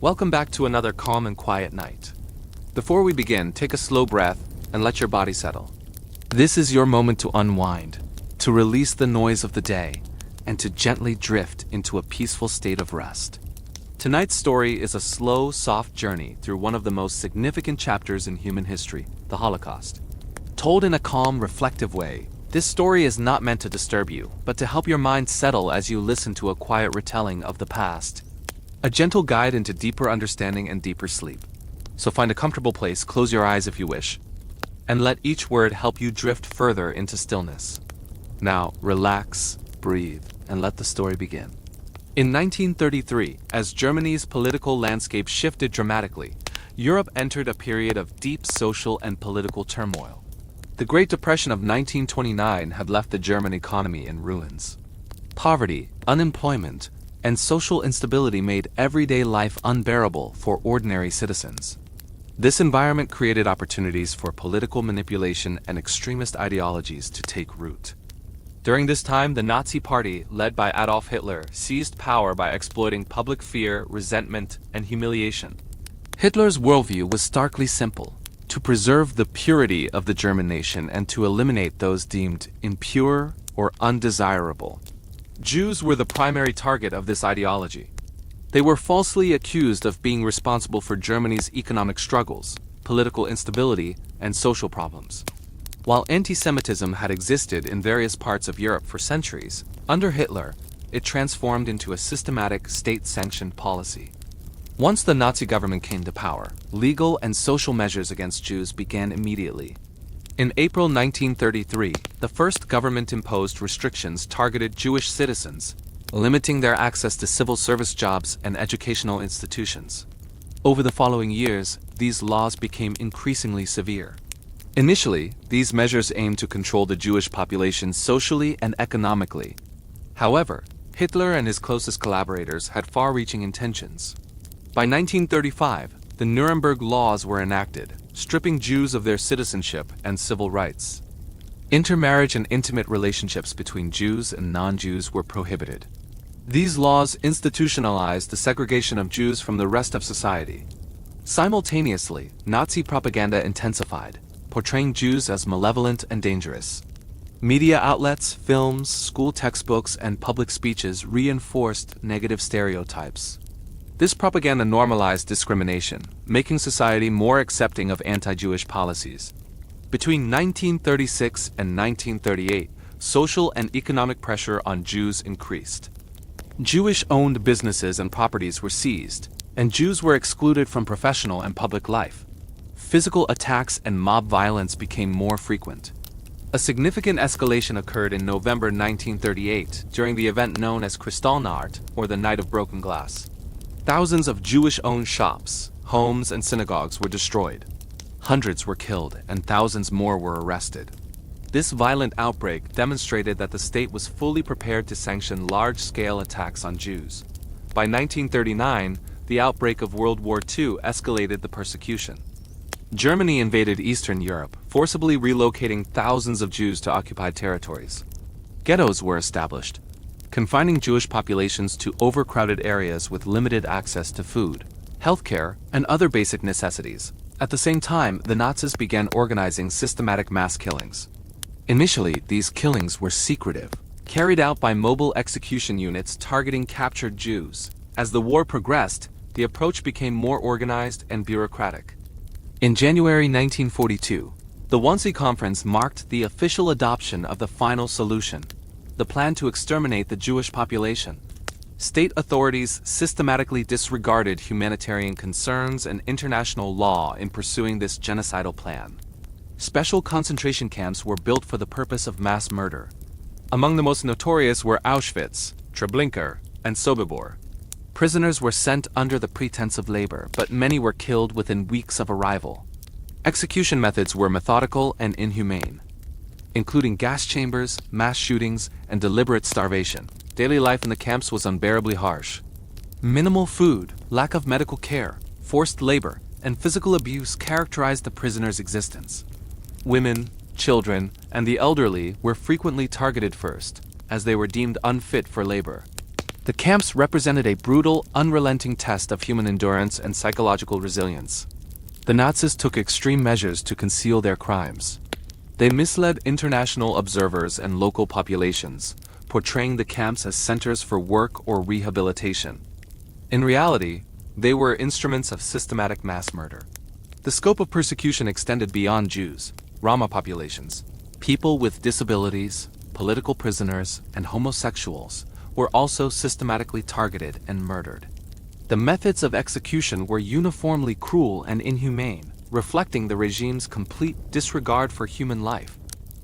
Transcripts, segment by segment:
Welcome back to another calm and quiet night. Before we begin, take a slow breath and let your body settle. This is your moment to unwind, to release the noise of the day, and to gently drift into a peaceful state of rest. Tonight's story is a slow, soft journey through one of the most significant chapters in human history, the Holocaust. Told in a calm, reflective way, this story is not meant to disturb you, but to help your mind settle as you listen to a quiet retelling of the past. A gentle guide into deeper understanding and deeper sleep. So find a comfortable place, close your eyes if you wish, and let each word help you drift further into stillness. Now, relax, breathe, and let the story begin. In 1933, as Germany's political landscape shifted dramatically, Europe entered a period of deep social and political turmoil. The Great Depression of 1929 had left the German economy in ruins. Poverty, unemployment, and social instability made everyday life unbearable for ordinary citizens. This environment created opportunities for political manipulation and extremist ideologies to take root. During this time, the Nazi Party, led by Adolf Hitler, seized power by exploiting public fear, resentment, and humiliation. Hitler's worldview was starkly simple: to preserve the purity of the German nation and to eliminate those deemed impure or undesirable. Jews were the primary target of this ideology. They were falsely accused of being responsible for Germany's economic struggles, political instability, and social problems. While anti-Semitism had existed in various parts of Europe for centuries, under Hitler, it transformed into a systematic state-sanctioned policy. Once the Nazi government came to power, legal and social measures against Jews began immediately. In April 1933, the first government-imposed restrictions targeted Jewish citizens, limiting their access to civil service jobs and educational institutions. Over the following years, these laws became increasingly severe. Initially, these measures aimed to control the Jewish population socially and economically. However, Hitler and his closest collaborators had far-reaching intentions. By 1935, the Nuremberg Laws were enacted, stripping Jews of their citizenship and civil rights. Intermarriage and intimate relationships between Jews and non-Jews were prohibited. These laws institutionalized the segregation of Jews from the rest of society. Simultaneously, Nazi propaganda intensified, portraying Jews as malevolent and dangerous. Media outlets, films, school textbooks, and public speeches reinforced negative stereotypes. This propaganda normalized discrimination, making society more accepting of anti-Jewish policies. Between 1936 and 1938, social and economic pressure on Jews increased. Jewish-owned businesses and properties were seized, and Jews were excluded from professional and public life. Physical attacks and mob violence became more frequent. A significant escalation occurred in November 1938 during the event known as Kristallnacht, or the Night of Broken Glass. Thousands of Jewish-owned shops, homes, and synagogues were destroyed. Hundreds were killed, and thousands more were arrested. This violent outbreak demonstrated that the state was fully prepared to sanction large-scale attacks on Jews. By 1939, the outbreak of World War II escalated the persecution. Germany invaded Eastern Europe, forcibly relocating thousands of Jews to occupied territories. Ghettos were established, confining Jewish populations to overcrowded areas with limited access to food, healthcare, and other basic necessities. At the same time, the Nazis began organizing systematic mass killings. Initially, these killings were secretive, carried out by mobile execution units targeting captured Jews. As the war progressed, the approach became more organized and bureaucratic. In January 1942, the Wannsee Conference marked the official adoption of the final solution: the plan to exterminate the Jewish population. State authorities systematically disregarded humanitarian concerns and international law in pursuing this genocidal plan. Special concentration camps were built for the purpose of mass murder. Among the most notorious were Auschwitz, Treblinka, and Sobibor. Prisoners were sent under the pretense of labor, but many were killed within weeks of arrival. Execution methods were methodical and inhumane, including gas chambers, mass shootings, and deliberate starvation. Daily life in the camps was unbearably harsh. Minimal food, lack of medical care, forced labor, and physical abuse characterized the prisoners' existence. Women, children, and the elderly were frequently targeted first, as they were deemed unfit for labor. The camps represented a brutal, unrelenting test of human endurance and psychological resilience. The Nazis took extreme measures to conceal their crimes. They misled international observers and local populations, portraying the camps as centers for work or rehabilitation. In reality, they were instruments of systematic mass murder. The scope of persecution extended beyond Jews, Roma populations. People with disabilities, political prisoners, and homosexuals were also systematically targeted and murdered. The methods of execution were uniformly cruel and inhumane, reflecting the regime's complete disregard for human life.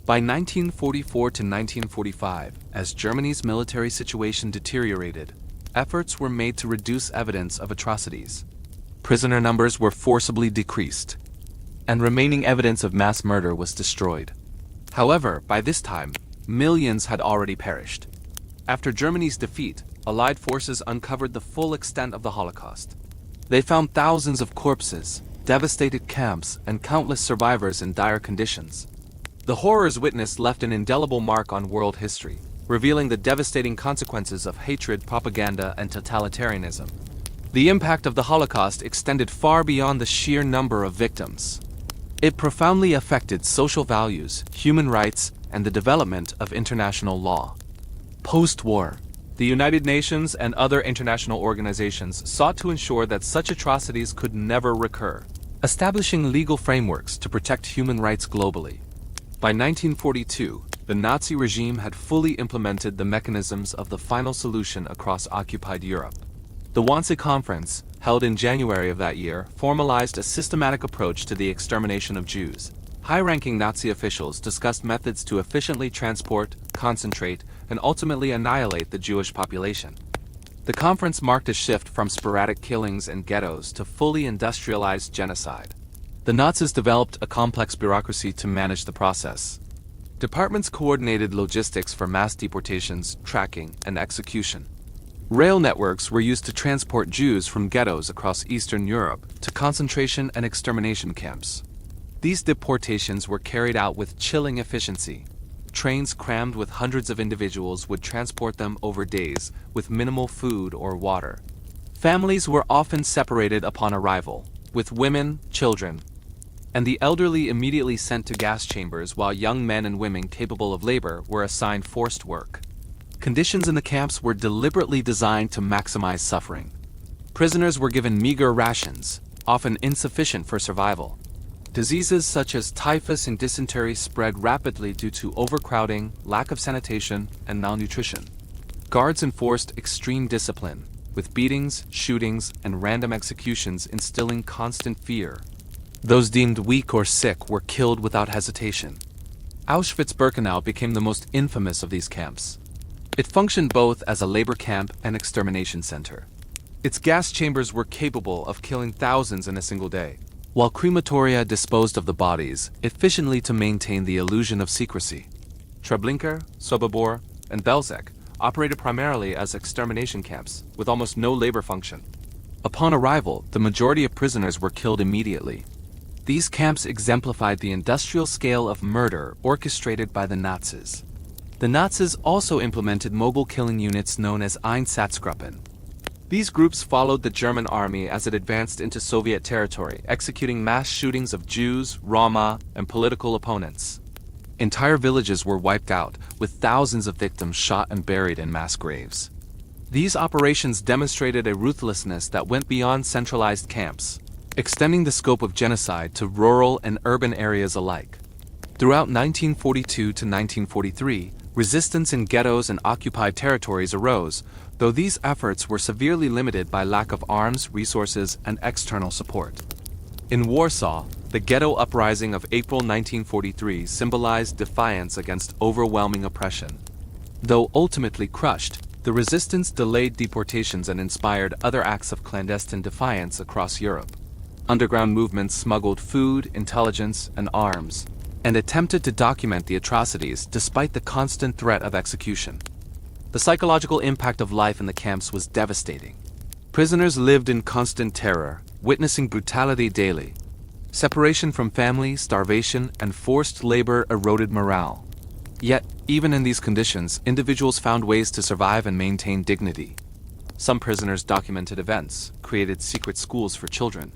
By 1944 to 1945, as Germany's military situation deteriorated, efforts were made to reduce evidence of atrocities. Prisoner numbers were forcibly decreased, and remaining evidence of mass murder was destroyed. However, by this time, millions had already perished. After Germany's defeat, Allied forces uncovered the full extent of the Holocaust. They found thousands of corpses, devastated camps, and countless survivors in dire conditions. The horrors witnessed left an indelible mark on world history, revealing the devastating consequences of hatred, propaganda, and totalitarianism. The impact of the Holocaust extended far beyond the sheer number of victims. It profoundly affected social values, human rights, and the development of international law. Post-war, the United Nations and other international organizations sought to ensure that such atrocities could never recur, establishing legal frameworks to protect human rights globally. By 1942, the Nazi regime had fully implemented the mechanisms of the final solution across occupied Europe. The Wannsee Conference, held in January of that year, formalized a systematic approach to the extermination of Jews. High-ranking Nazi officials discussed methods to efficiently transport, concentrate, and ultimately annihilate the Jewish population. The conference marked a shift from sporadic killings and ghettos to fully industrialized genocide. The Nazis developed a complex bureaucracy to manage the process. Departments coordinated logistics for mass deportations, tracking, and execution. Rail networks were used to transport Jews from ghettos across Eastern Europe to concentration and extermination camps. These deportations were carried out with chilling efficiency. Trains crammed with hundreds of individuals would transport them over days with minimal food or water. Families were often separated upon arrival, with women, children, and the elderly immediately sent to gas chambers while young men and women capable of labor were assigned forced work. Conditions in the camps were deliberately designed to maximize suffering. Prisoners were given meager rations, often insufficient for survival. Diseases such as typhus and dysentery spread rapidly due to overcrowding, lack of sanitation, and malnutrition. Guards enforced extreme discipline, with beatings, shootings, and random executions instilling constant fear. Those deemed weak or sick were killed without hesitation. Auschwitz-Birkenau became the most infamous of these camps. It functioned both as a labor camp and extermination center. Its gas chambers were capable of killing thousands in a single day, while crematoria disposed of the bodies efficiently to maintain the illusion of secrecy. Treblinka, Sobibor, and Belzec operated primarily as extermination camps, with almost no labor function. Upon arrival, the majority of prisoners were killed immediately. These camps exemplified the industrial scale of murder orchestrated by the Nazis. The Nazis also implemented mobile killing units known as Einsatzgruppen. These groups followed the German army as it advanced into Soviet territory, executing mass shootings of Jews, Roma, and political opponents. Entire villages were wiped out, with thousands of victims shot and buried in mass graves. These operations demonstrated a ruthlessness that went beyond centralized camps, extending the scope of genocide to rural and urban areas alike. Throughout 1942 to 1943, resistance in ghettos and occupied territories arose, though these efforts were severely limited by lack of arms, resources, and external support. In Warsaw, the ghetto uprising of April 1943 symbolized defiance against overwhelming oppression. Though ultimately crushed, the resistance delayed deportations and inspired other acts of clandestine defiance across Europe. Underground movements smuggled food, intelligence, and arms, and attempted to document the atrocities despite the constant threat of execution. The psychological impact of life in the camps was devastating. Prisoners lived in constant terror, witnessing brutality daily. Separation from family, starvation, and forced labor eroded morale. Yet, even in these conditions, individuals found ways to survive and maintain dignity. Some prisoners documented events, created secret schools for children,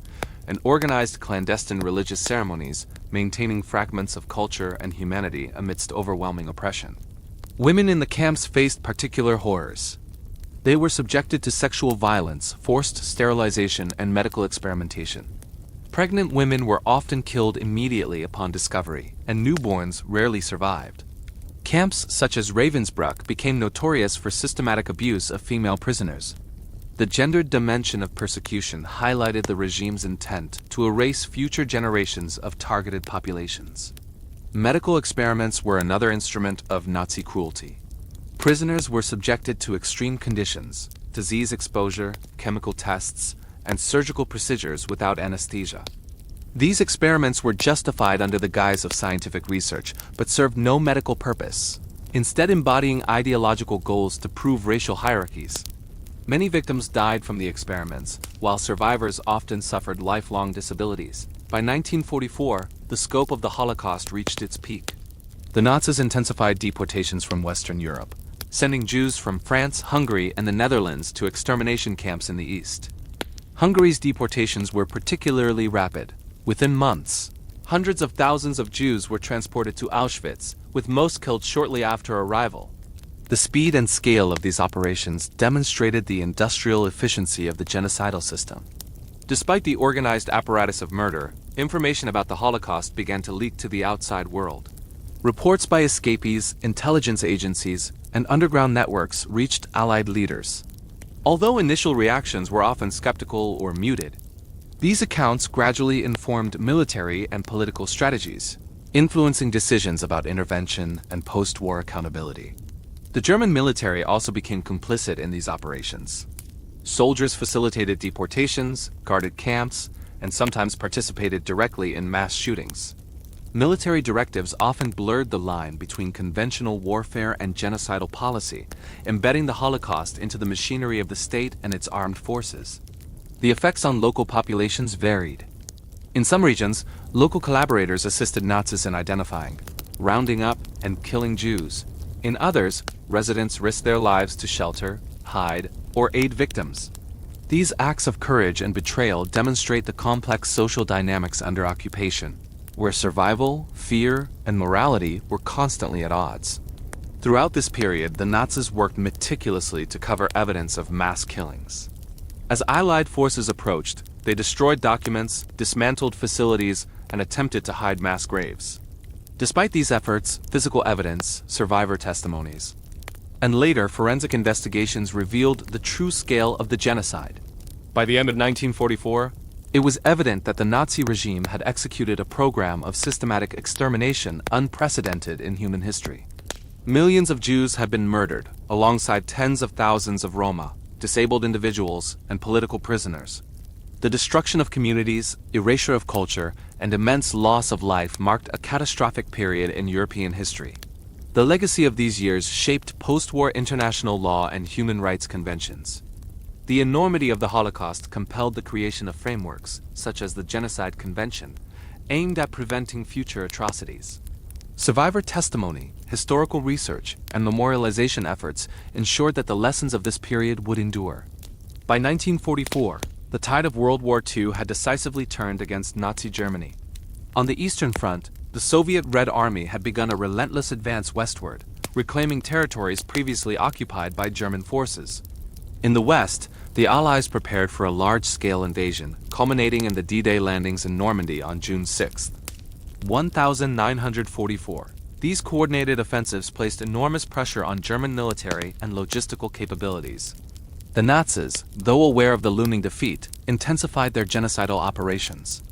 and organized clandestine religious ceremonies, maintaining fragments of culture and humanity amidst overwhelming oppression. Women in the camps faced particular horrors. They were subjected to sexual violence, forced sterilization, and medical experimentation. Pregnant women were often killed immediately upon discovery, and newborns rarely survived. Camps such as Ravensbrück became notorious for systematic abuse of female prisoners. The gendered dimension of persecution highlighted the regime's intent to erase future generations of targeted populations. Medical experiments were another instrument of Nazi cruelty. Prisoners were subjected to extreme conditions, disease exposure, chemical tests, and surgical procedures without anesthesia. These experiments were justified under the guise of scientific research, but served no medical purpose, instead embodying ideological goals to prove racial hierarchies. Many victims died from the experiments, while survivors often suffered lifelong disabilities. By 1944, the scope of the Holocaust reached its peak. The Nazis intensified deportations from Western Europe, sending Jews from France, Hungary, and the Netherlands to extermination camps in the East. Hungary's deportations were particularly rapid. Within months, hundreds of thousands of Jews were transported to Auschwitz, with most killed shortly after arrival. The speed and scale of these operations demonstrated the industrial efficiency of the genocidal system. Despite the organized apparatus of murder, information about the Holocaust began to leak to the outside world. Reports by escapees, intelligence agencies, and underground networks reached Allied leaders. Although initial reactions were often skeptical or muted, these accounts gradually informed military and political strategies, influencing decisions about intervention and post-war accountability. The German military also became complicit in these operations. Soldiers facilitated deportations, guarded camps, and sometimes participated directly in mass shootings. Military directives often blurred the line between conventional warfare and genocidal policy, embedding the Holocaust into the machinery of the state and its armed forces. The effects on local populations varied. In some regions, local collaborators assisted Nazis in identifying, rounding up, and killing Jews. In others, residents risked their lives to shelter, hide, or aid victims. These acts of courage and betrayal demonstrate the complex social dynamics under occupation, where survival, fear, and morality were constantly at odds. Throughout this period, the Nazis worked meticulously to cover evidence of mass killings. As Allied forces approached, they destroyed documents, dismantled facilities, and attempted to hide mass graves. Despite these efforts, physical evidence, survivor testimonies, and later forensic investigations revealed the true scale of the genocide. By the end of 1944, it was evident that the Nazi regime had executed a program of systematic extermination unprecedented in human history. Millions of Jews had been murdered, alongside tens of thousands of Roma, disabled individuals, and political prisoners. The destruction of communities, erasure of culture, and immense loss of life marked a catastrophic period in European history. The legacy of these years shaped post-war international law and human rights conventions. The enormity of the Holocaust compelled the creation of frameworks, such as the Genocide Convention, aimed at preventing future atrocities. Survivor testimony, historical research, and memorialization efforts ensured that the lessons of this period would endure. By 1944, the tide of World War II had decisively turned against Nazi Germany. On the Eastern Front, the Soviet Red Army had begun a relentless advance westward, reclaiming territories previously occupied by German forces. In the West, the Allies prepared for a large-scale invasion, culminating in the D-Day landings in Normandy on June 6, 1944. These coordinated offensives placed enormous pressure on German military and logistical capabilities. The Nazis, though aware of the looming defeat, intensified their genocidal operations.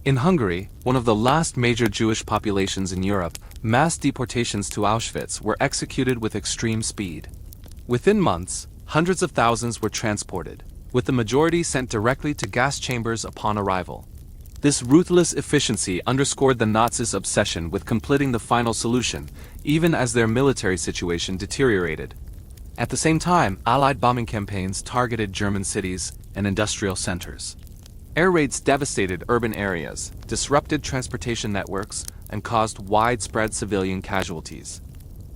In Hungary, one of the last major Jewish populations in Europe, mass deportations to Auschwitz were executed with extreme speed. Within months, hundreds of thousands were transported, with the majority sent directly to gas chambers upon arrival. This ruthless efficiency underscored the Nazis' obsession with completing the final solution, even as their military situation deteriorated. At the same time, Allied bombing campaigns targeted German cities and industrial centers. Air raids devastated urban areas, disrupted transportation networks, and caused widespread civilian casualties.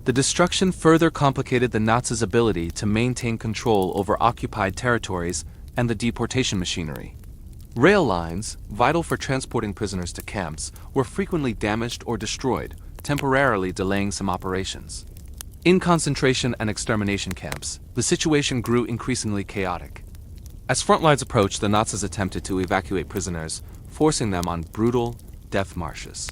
The destruction further complicated the Nazis' ability to maintain control over occupied territories and the deportation machinery. Rail lines, vital for transporting prisoners to camps, were frequently damaged or destroyed, temporarily delaying some operations. In concentration and extermination camps, the situation grew increasingly chaotic. As front lines approached, the Nazis attempted to evacuate prisoners, forcing them on brutal death marches.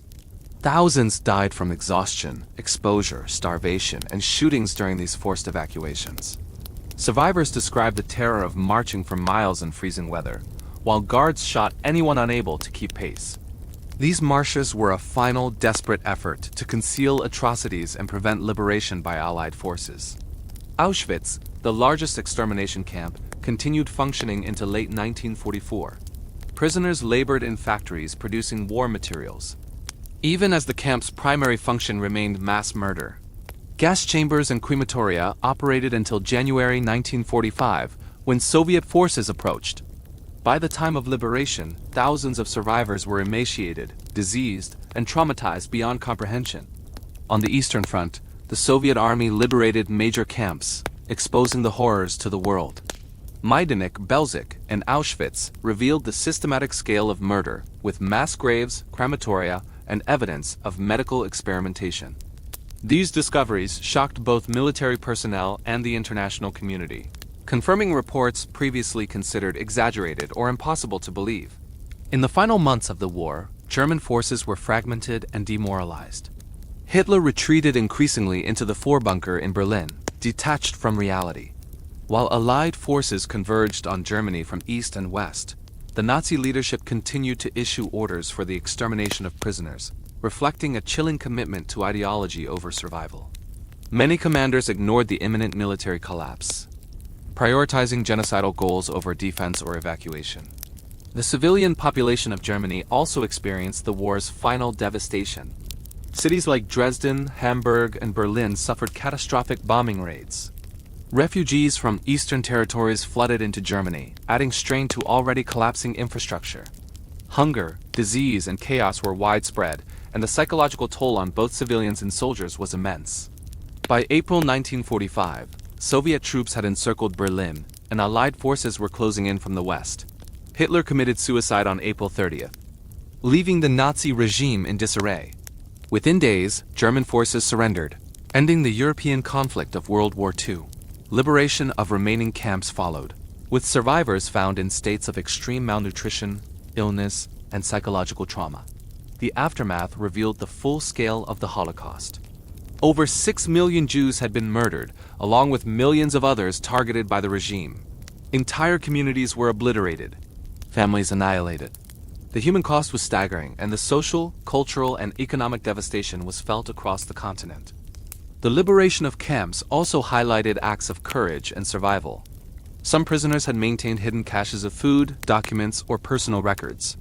Thousands died from exhaustion, exposure, starvation, and shootings during these forced evacuations. Survivors described the terror of marching for miles in freezing weather, while guards shot anyone unable to keep pace. These marches were a final, desperate effort to conceal atrocities and prevent liberation by Allied forces. Auschwitz, the largest extermination camp, continued functioning into late 1944. Prisoners labored in factories producing war materials, even as the camp's primary function remained mass murder. Gas chambers and crematoria operated until January 1945, when Soviet forces approached. By the time of liberation, thousands of survivors were emaciated, diseased, and traumatized beyond comprehension. On the Eastern Front, the Soviet army liberated major camps, exposing the horrors to the world. Majdanek, Belzec, and Auschwitz revealed the systematic scale of murder, with mass graves, crematoria, and evidence of medical experimentation. These discoveries shocked both military personnel and the international community, confirming reports previously considered exaggerated or impossible to believe. In the final months of the war, German forces were fragmented and demoralized. Hitler retreated increasingly into the Vorbunker in Berlin, detached from reality. While Allied forces converged on Germany from east and west, the Nazi leadership continued to issue orders for the extermination of prisoners, reflecting a chilling commitment to ideology over survival. Many commanders ignored the imminent military collapse, prioritizing genocidal goals over defense or evacuation. The civilian population of Germany also experienced the war's final devastation. Cities like Dresden, Hamburg, and Berlin suffered catastrophic bombing raids. Refugees from eastern territories flooded into Germany, adding strain to already collapsing infrastructure. Hunger, disease, and chaos were widespread, and the psychological toll on both civilians and soldiers was immense. By April 1945, Soviet troops had encircled Berlin, and Allied forces were closing in from the west. Hitler committed suicide on April 30th, leaving the Nazi regime in disarray. Within days, German forces surrendered, ending the European conflict of World War II. Liberation of remaining camps followed, with survivors found in states of extreme malnutrition, illness, and psychological trauma. The aftermath revealed the full scale of the Holocaust. Over 6 million Jews had been murdered, along with millions of others targeted by the regime. Entire communities were obliterated, families annihilated. The human cost was staggering, and the social, cultural, and economic devastation was felt across the continent. The liberation of camps also highlighted acts of courage and survival. Some prisoners had maintained hidden caches of food, documents, or personal records.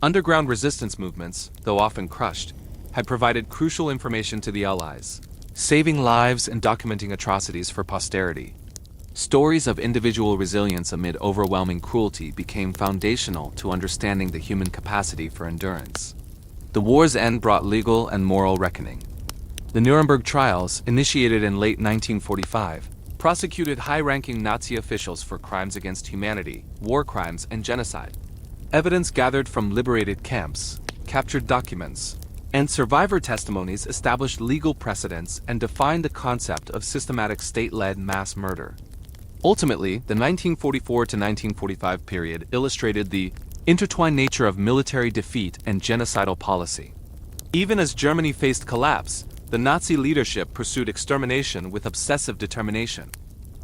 Underground resistance movements, though often crushed, had provided crucial information to the Allies, saving lives and documenting atrocities for posterity. Stories of individual resilience amid overwhelming cruelty became foundational to understanding the human capacity for endurance. The war's end brought legal and moral reckoning. The Nuremberg trials, initiated in late 1945, prosecuted high-ranking Nazi officials for crimes against humanity, war crimes, and genocide. Evidence gathered from liberated camps, captured documents, and survivor testimonies established legal precedents and defined the concept of systematic state-led mass murder. Ultimately, the 1944 to 1945 period illustrated the intertwined nature of military defeat and genocidal policy. Even as Germany faced collapse, the Nazi leadership pursued extermination with obsessive determination.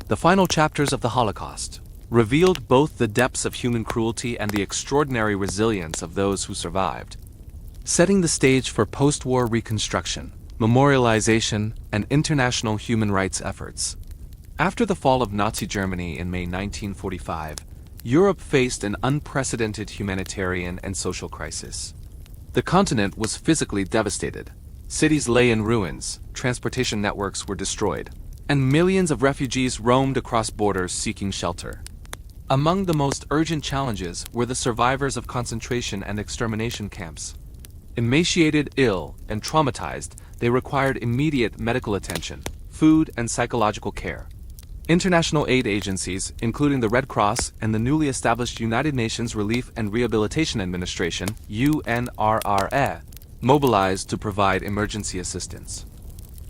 The final chapters of the Holocaust revealed both the depths of human cruelty and the extraordinary resilience of those who survived, setting the stage for post-war reconstruction, memorialization, and international human rights efforts. After the fall of Nazi Germany in May 1945, Europe faced an unprecedented humanitarian and social crisis. The continent was physically devastated. Cities lay in ruins, transportation networks were destroyed, and millions of refugees roamed across borders seeking shelter. Among the most urgent challenges were the survivors of concentration and extermination camps. Emaciated, ill, and traumatized, They required immediate medical attention, food, and psychological care. International aid agencies, including the Red Cross and the newly established United Nations Relief and Rehabilitation Administration, UNRRA, mobilized to provide emergency assistance.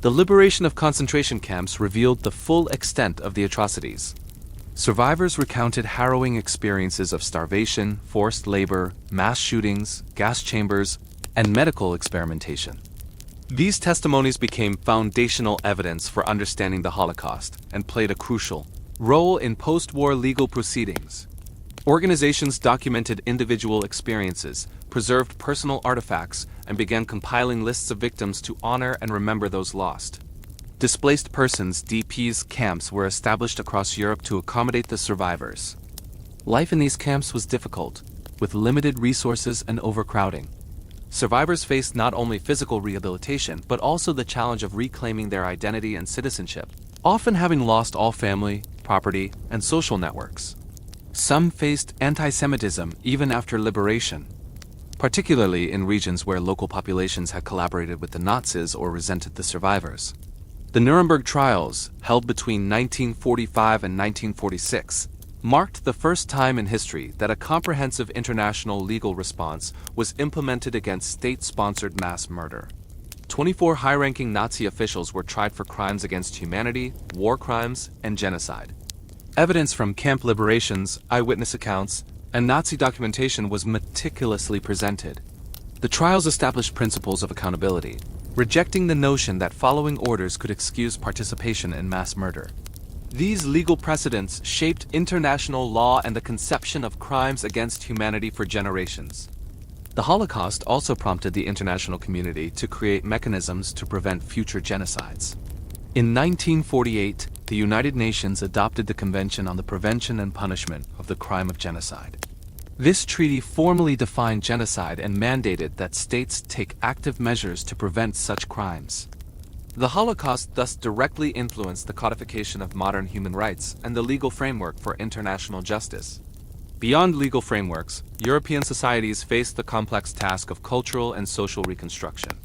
The liberation of concentration camps revealed the full extent of the atrocities. Survivors recounted harrowing experiences of starvation, forced labor, mass shootings, gas chambers, and medical experimentation. These testimonies became foundational evidence for understanding the Holocaust and played a crucial role in post-war legal proceedings. Organizations documented individual experiences, preserved personal artifacts, and began compiling lists of victims to honor and remember those lost. Displaced persons (DPs) camps were established across Europe to accommodate the survivors. Life in these camps was difficult, with limited resources and overcrowding. Survivors faced not only physical rehabilitation but also the challenge of reclaiming their identity and citizenship, often having lost all family, property, and social networks. Some faced anti-Semitism even after liberation, particularly in regions where local populations had collaborated with the Nazis or resented the survivors. The Nuremberg trials, held between 1945 and 1946, marked the first time in history that a comprehensive international legal response was implemented against state-sponsored mass murder. 24 high-ranking Nazi officials were tried for crimes against humanity, war crimes, and genocide. Evidence from camp liberations, eyewitness accounts, and Nazi documentation was meticulously presented. The trials established principles of accountability, rejecting the notion that following orders could excuse participation in mass murder. These legal precedents shaped international law and the conception of crimes against humanity for generations. The Holocaust also prompted the international community to create mechanisms to prevent future genocides. In 1948, the United Nations adopted the Convention on the Prevention and Punishment of the Crime of Genocide. This treaty formally defined genocide and mandated that states take active measures to prevent such crimes. The Holocaust thus directly influenced the codification of modern human rights and the legal framework for international justice. Beyond legal frameworks, European societies faced the complex task of cultural and social reconstruction.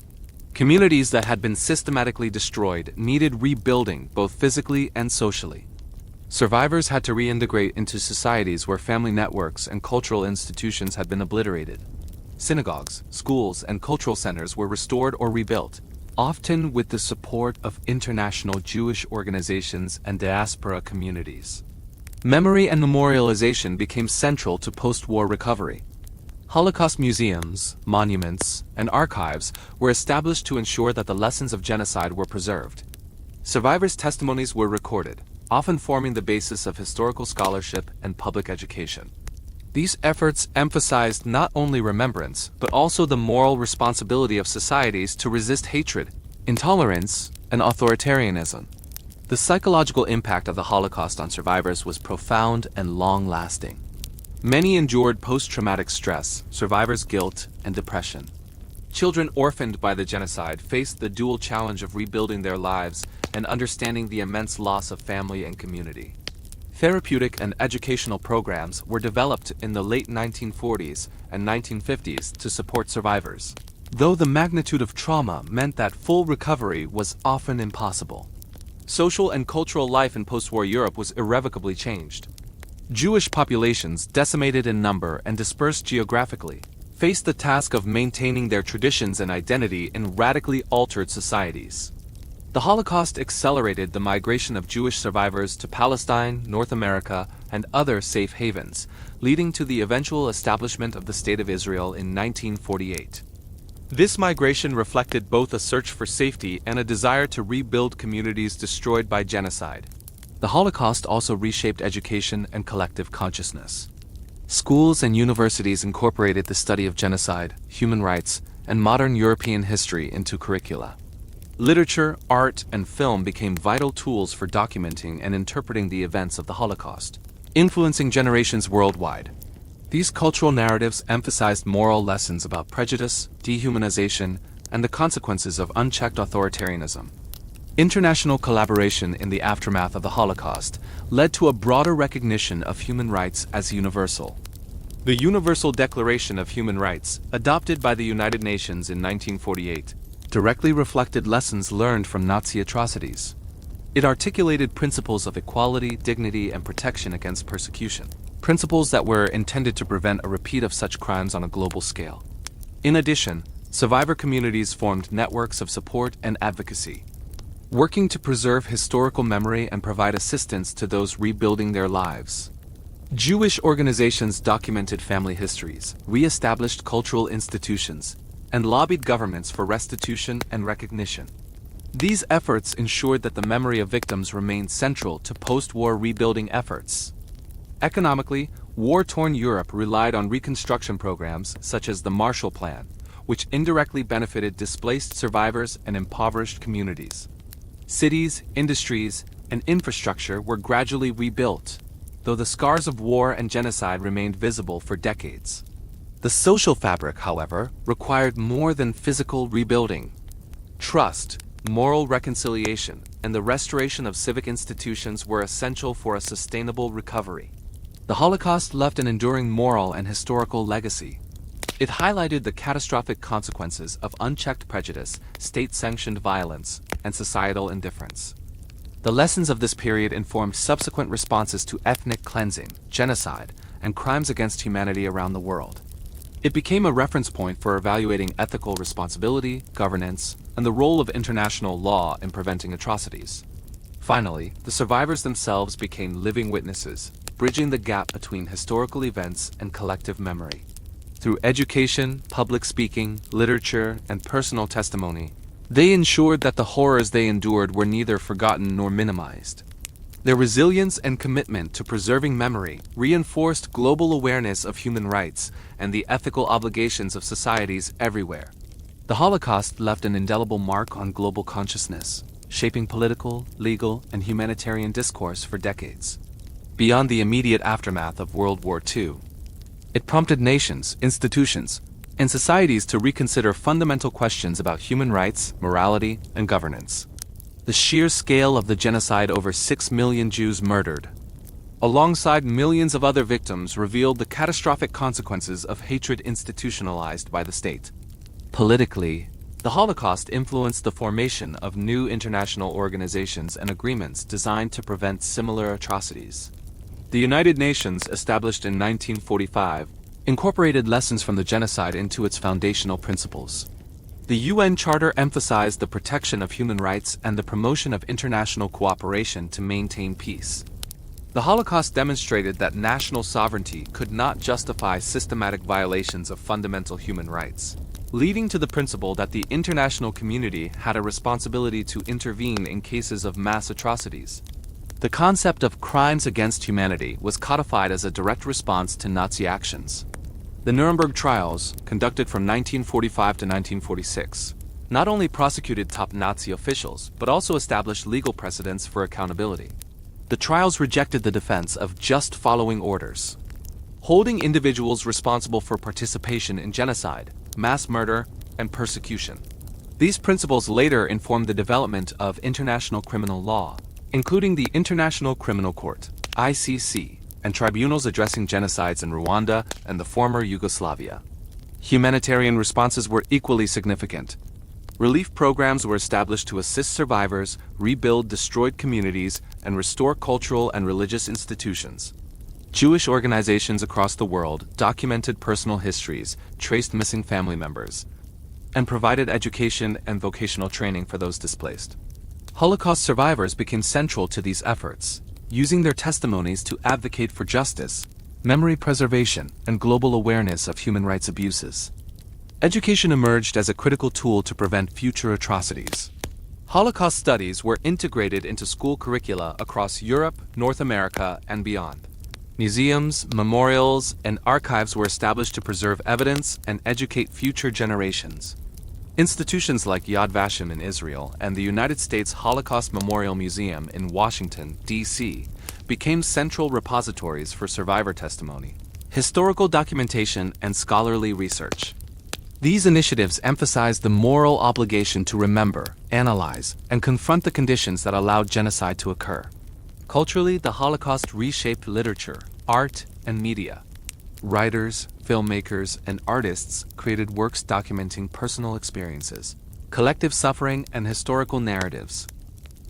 Communities that had been systematically destroyed needed rebuilding both physically and socially. Survivors had to reintegrate into societies where family networks and cultural institutions had been obliterated. Synagogues, schools, and cultural centers were restored or rebuilt, often with the support of international Jewish organizations and diaspora communities. Memory and memorialization became central to post-war recovery. Holocaust museums, monuments, and archives were established to ensure that the lessons of genocide were preserved. Survivors' testimonies were recorded, often forming the basis of historical scholarship and public education. These efforts emphasized not only remembrance, but also the moral responsibility of societies to resist hatred, intolerance, and authoritarianism. The psychological impact of the Holocaust on survivors was profound and long-lasting. Many endured post-traumatic stress, survivors' guilt, and depression. Children orphaned by the genocide faced the dual challenge of rebuilding their lives and understanding the immense loss of family and community. Therapeutic and educational programs were developed in the late 1940s and 1950s to support survivors, though the magnitude of trauma meant that full recovery was often impossible. Social and cultural life in post-war Europe was irrevocably changed. Jewish populations, decimated in number and dispersed geographically, faced the task of maintaining their traditions and identity in radically altered societies. The Holocaust accelerated the migration of Jewish survivors to Palestine, North America, and other safe havens, leading to the eventual establishment of the State of Israel in 1948. This migration reflected both a search for safety and a desire to rebuild communities destroyed by genocide. The Holocaust also reshaped education and collective consciousness. Schools and universities incorporated the study of genocide, human rights, and modern European history into curricula. Literature, art, and film became vital tools for documenting and interpreting the events of the Holocaust, influencing generations worldwide. These cultural narratives emphasized moral lessons about prejudice, dehumanization, and the consequences of unchecked authoritarianism. International collaboration in the aftermath of the Holocaust led to a broader recognition of human rights as universal. The Universal Declaration of Human Rights, adopted by the United Nations in 1948, directly reflected lessons learned from Nazi atrocities. It articulated principles of equality, dignity, and protection against persecution, principles that were intended to prevent a repeat of such crimes on a global scale. In addition, survivor communities formed networks of support and advocacy, working to preserve historical memory and provide assistance to those rebuilding their lives. Jewish organizations documented family histories, re-established cultural institutions, and lobbied governments for restitution and recognition. These efforts ensured that the memory of victims remained central to post-war rebuilding efforts. Economically, war-torn Europe relied on reconstruction programs such as the Marshall Plan, which indirectly benefited displaced survivors and impoverished communities. Cities, industries, and infrastructure were gradually rebuilt, though the scars of war and genocide remained visible for decades. The social fabric, however, required more than physical rebuilding. Trust, moral reconciliation, and the restoration of civic institutions were essential for a sustainable recovery. The Holocaust left an enduring moral and historical legacy. It highlighted the catastrophic consequences of unchecked prejudice, state-sanctioned violence, and societal indifference. The lessons of this period informed subsequent responses to ethnic cleansing, genocide, and crimes against humanity around the world. It became a reference point for evaluating ethical responsibility, governance, and the role of international law in preventing atrocities. Finally, the survivors themselves became living witnesses, bridging the gap between historical events and collective memory. Through education, public speaking, literature, and personal testimony, they ensured that the horrors they endured were neither forgotten nor minimized. Their resilience and commitment to preserving memory reinforced global awareness of human rights and the ethical obligations of societies everywhere. The Holocaust left an indelible mark on global consciousness, shaping political, legal, and humanitarian discourse for decades. Beyond the immediate aftermath of World War II, it prompted nations, institutions, and societies to reconsider fundamental questions about human rights, morality, and governance. The sheer scale of the genocide, over 6 million Jews murdered, alongside millions of other victims, revealed the catastrophic consequences of hatred institutionalized by the state. Politically, the Holocaust influenced the formation of new international organizations and agreements designed to prevent similar atrocities. The United Nations, established in 1945, incorporated lessons from the genocide into its foundational principles. The UN Charter emphasized the protection of human rights and the promotion of international cooperation to maintain peace. The Holocaust demonstrated that national sovereignty could not justify systematic violations of fundamental human rights, leading to the principle that the international community had a responsibility to intervene in cases of mass atrocities. The concept of crimes against humanity was codified as a direct response to Nazi actions. The Nuremberg trials, conducted from 1945 to 1946, not only prosecuted top Nazi officials, but also established legal precedents for accountability. The trials rejected the defense of just following orders, holding individuals responsible for participation in genocide, mass murder, and persecution. These principles later informed the development of international criminal law, including the International Criminal Court, ICC, and tribunals addressing genocides in Rwanda and the former Yugoslavia. Humanitarian responses were equally significant. Relief programs were established to assist survivors, rebuild destroyed communities, and restore cultural and religious institutions. Jewish organizations across the world documented personal histories, traced missing family members, and provided education and vocational training for those displaced. Holocaust survivors became central to these efforts, using their testimonies to advocate for justice, memory preservation, and global awareness of human rights abuses. Education emerged as a critical tool to prevent future atrocities. Holocaust studies were integrated into school curricula across Europe, North America, and beyond. Museums, memorials, and archives were established to preserve evidence and educate future generations. Institutions like Yad Vashem in Israel and the United States Holocaust Memorial Museum in Washington, D.C., became central repositories for survivor testimony, historical documentation, and scholarly research. These initiatives emphasized the moral obligation to remember, analyze, and confront the conditions that allowed genocide to occur. Culturally, the Holocaust reshaped literature, art, and media. Writers, filmmakers, and artists created works documenting personal experiences, collective suffering, and historical narratives.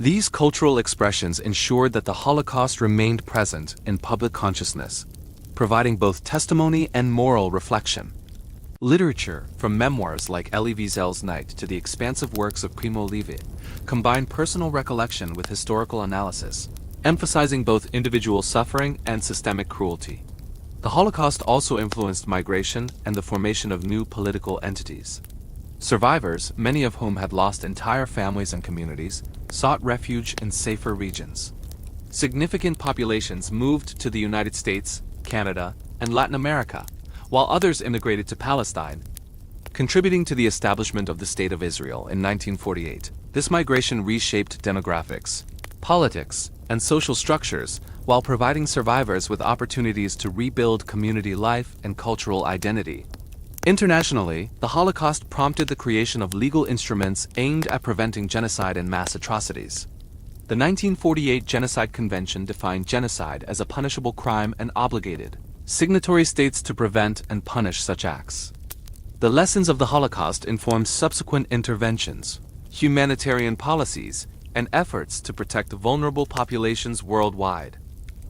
These cultural expressions ensured that the Holocaust remained present in public consciousness, providing both testimony and moral reflection. Literature, from memoirs like Elie Wiesel's Night to the expansive works of Primo Levi, combine personal recollection with historical analysis, emphasizing both individual suffering and systemic cruelty. The Holocaust also influenced migration and the formation of new political entities. Survivors, many of whom had lost entire families and communities, sought refuge in safer regions. Significant populations moved to the United States, Canada, and Latin America, while others immigrated to Palestine, contributing to the establishment of the State of Israel in 1948. This migration reshaped demographics, politics, and social structures, while providing survivors with opportunities to rebuild community life and cultural identity. Internationally, the Holocaust prompted the creation of legal instruments aimed at preventing genocide and mass atrocities. The 1948 Genocide Convention defined genocide as a punishable crime and obligated signatory states to prevent and punish such acts. The lessons of the Holocaust informed subsequent interventions, humanitarian policies, and efforts to protect vulnerable populations worldwide.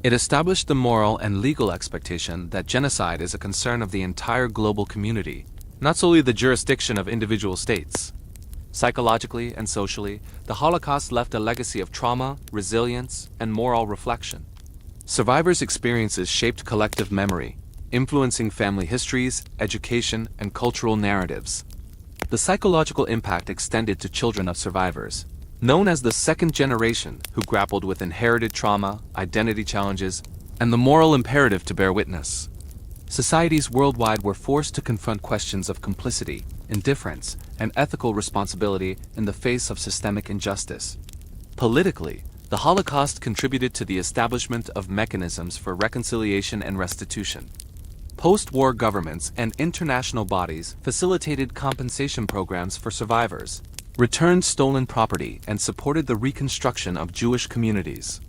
It established the moral and legal expectation that genocide is a concern of the entire global community, not solely the jurisdiction of individual states. Psychologically and socially, the Holocaust left a legacy of trauma, resilience, and moral reflection. Survivors' experiences shaped collective memory, influencing family histories, education, and cultural narratives. The psychological impact extended to children of survivors, known as the second generation, who grappled with inherited trauma, identity challenges, and the moral imperative to bear witness. Societies worldwide were forced to confront questions of complicity, indifference, and ethical responsibility in the face of systemic injustice. Politically, the Holocaust contributed to the establishment of mechanisms for reconciliation and restitution. Post-war governments and international bodies facilitated compensation programs for survivors, returned stolen property, and supported the reconstruction of Jewish communities.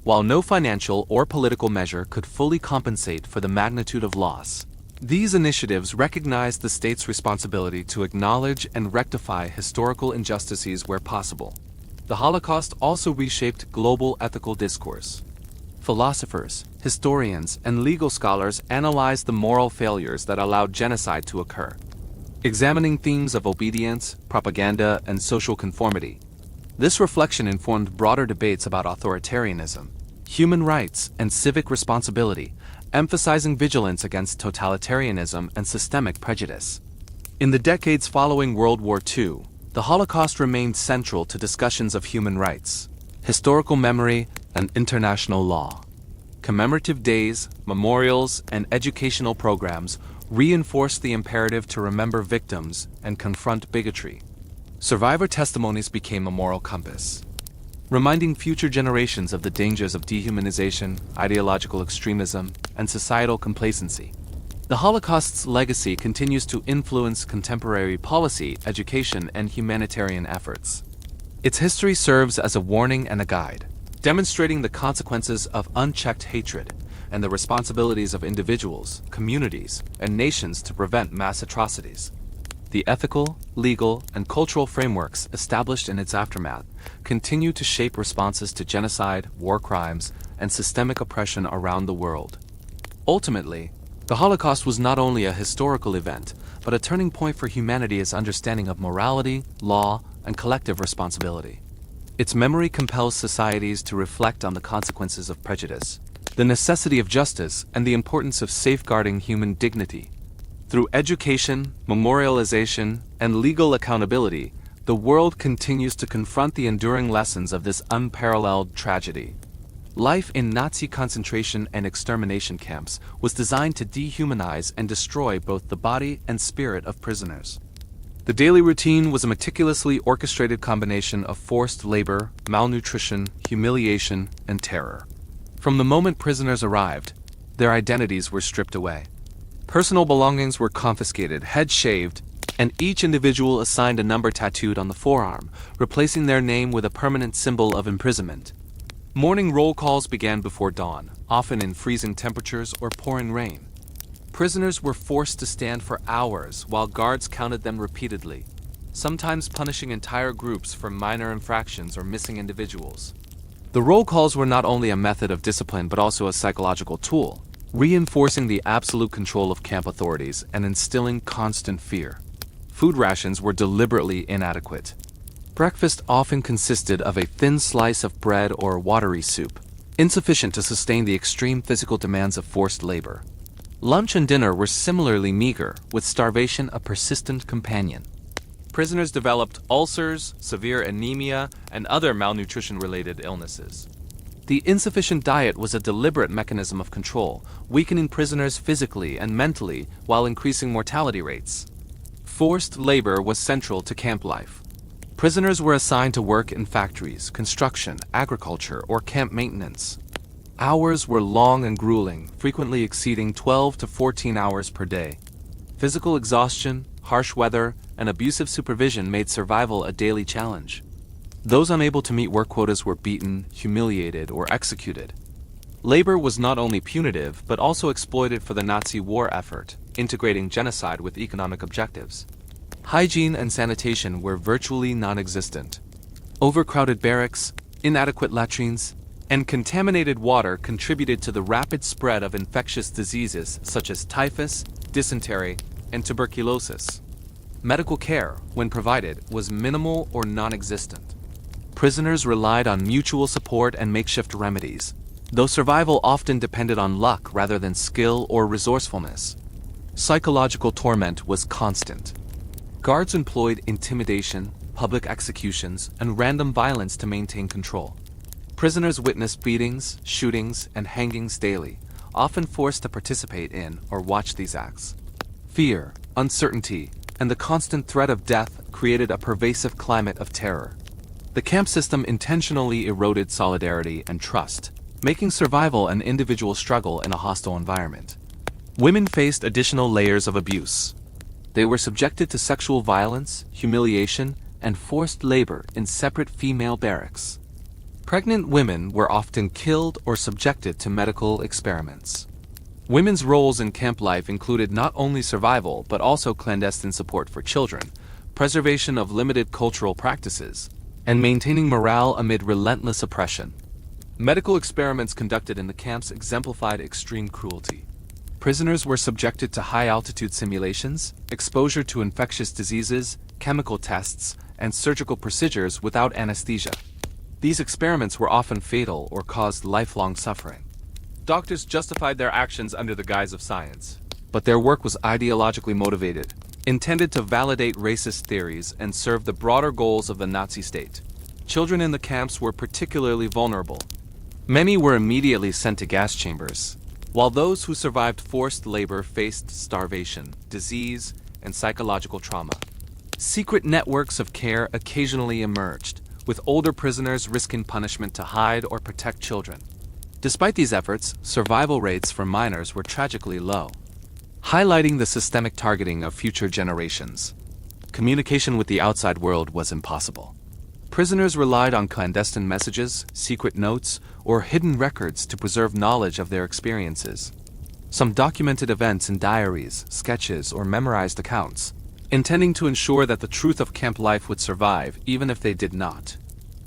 While no financial or political measure could fully compensate for the magnitude of loss, these initiatives recognized the state's responsibility to acknowledge and rectify historical injustices where possible. The Holocaust also reshaped global ethical discourse. Philosophers, historians, and legal scholars analyzed the moral failures that allowed genocide to occur, examining themes of obedience, propaganda, and social conformity. This reflection informed broader debates about authoritarianism, human rights, and civic responsibility, emphasizing vigilance against totalitarianism and systemic prejudice. In the decades following World War II, the Holocaust remained central to discussions of human rights, historical memory, and international law. Commemorative days, memorials, and educational programs reinforced the imperative to remember victims and confront bigotry. Survivor testimonies became a moral compass, reminding future generations of the dangers of dehumanization, ideological extremism, and societal complacency. The Holocaust's legacy continues to influence contemporary policy, education, and humanitarian efforts. Its history serves as a warning and a guide, demonstrating the consequences of unchecked hatred and the responsibilities of individuals, communities, and nations to prevent mass atrocities. The ethical, legal, and cultural frameworks established in its aftermath continue to shape responses to genocide, war crimes, and systemic oppression around the world. Ultimately, the Holocaust was not only a historical event, but a turning point for humanity's understanding of morality, law, and collective responsibility. Its memory compels societies to reflect on the consequences of prejudice, the necessity of justice, and the importance of safeguarding human dignity. Through education, memorialization, and legal accountability, the world continues to confront the enduring lessons of this unparalleled tragedy. Life in Nazi concentration and extermination camps was designed to dehumanize and destroy both the body and spirit of prisoners. The daily routine was a meticulously orchestrated combination of forced labor, malnutrition, humiliation, and terror. From the moment prisoners arrived, their identities were stripped away. Personal belongings were confiscated, heads shaved, and each individual assigned a number tattooed on the forearm, replacing their name with a permanent symbol of imprisonment. Morning roll calls began before dawn, often in freezing temperatures or pouring rain. Prisoners were forced to stand for hours while guards counted them repeatedly. sometimes punishing entire groups for minor infractions or missing individuals. The roll calls were not only a method of discipline but also a psychological tool, reinforcing the absolute control of camp authorities and instilling constant fear. Food rations were deliberately inadequate. Breakfast often consisted of a thin slice of bread or watery soup, insufficient to sustain the extreme physical demands of forced labor. Lunch and dinner were similarly meager, with starvation a persistent companion. Prisoners developed ulcers, severe anemia, and other malnutrition-related illnesses. The insufficient diet was a deliberate mechanism of control, weakening prisoners physically and mentally while increasing mortality rates. Forced labor was central to camp life. Prisoners were assigned to work in factories, construction, agriculture, or camp maintenance. Hours were long and grueling, frequently exceeding 12 to 14 hours per day. Physical exhaustion, harsh weather, and abusive supervision made survival a daily challenge. Those unable to meet work quotas were beaten, humiliated, or executed. Labor was not only punitive but also exploited for the Nazi war effort, integrating genocide with economic objectives. Hygiene and sanitation were virtually non-existent. Overcrowded barracks, inadequate latrines, and contaminated water contributed to the rapid spread of infectious diseases such as typhus, dysentery, and tuberculosis. Medical care, when provided, was minimal or non-existent. Prisoners relied on mutual support and makeshift remedies, though survival often depended on luck rather than skill or resourcefulness. Psychological torment was constant. Guards employed intimidation, public executions, and random violence to maintain control. Prisoners witnessed beatings, shootings, and hangings daily, often forced to participate in or watch these acts. Fear, uncertainty, and the constant threat of death created a pervasive climate of terror. The camp system intentionally eroded solidarity and trust, making survival an individual struggle in a hostile environment. Women faced additional layers of abuse. They were subjected to sexual violence, humiliation, and forced labor in separate female barracks. Pregnant women were often killed or subjected to medical experiments. Women's roles in camp life included not only survival but also clandestine support for children, preservation of limited cultural practices, and maintaining morale amid relentless oppression. Medical experiments conducted in the camps exemplified extreme cruelty. Prisoners were subjected to high-altitude simulations, exposure to infectious diseases, chemical tests, and surgical procedures without anesthesia. These experiments were often fatal or caused lifelong suffering. Doctors justified their actions under the guise of science, but their work was ideologically motivated, intended to validate racist theories and serve the broader goals of the Nazi state. Children in the camps were particularly vulnerable. Many were immediately sent to gas chambers, while those who survived forced labor faced starvation, disease, and psychological trauma. Secret networks of care occasionally emerged, with older prisoners risking punishment to hide or protect children. Despite these efforts, survival rates for minors were tragically low, highlighting the systemic targeting of future generations. Communication with the outside world was impossible. Prisoners relied on clandestine messages, secret notes, or hidden records to preserve knowledge of their experiences. Some documented events in diaries, sketches, or memorized accounts, intending to ensure that the truth of camp life would survive even if they did not.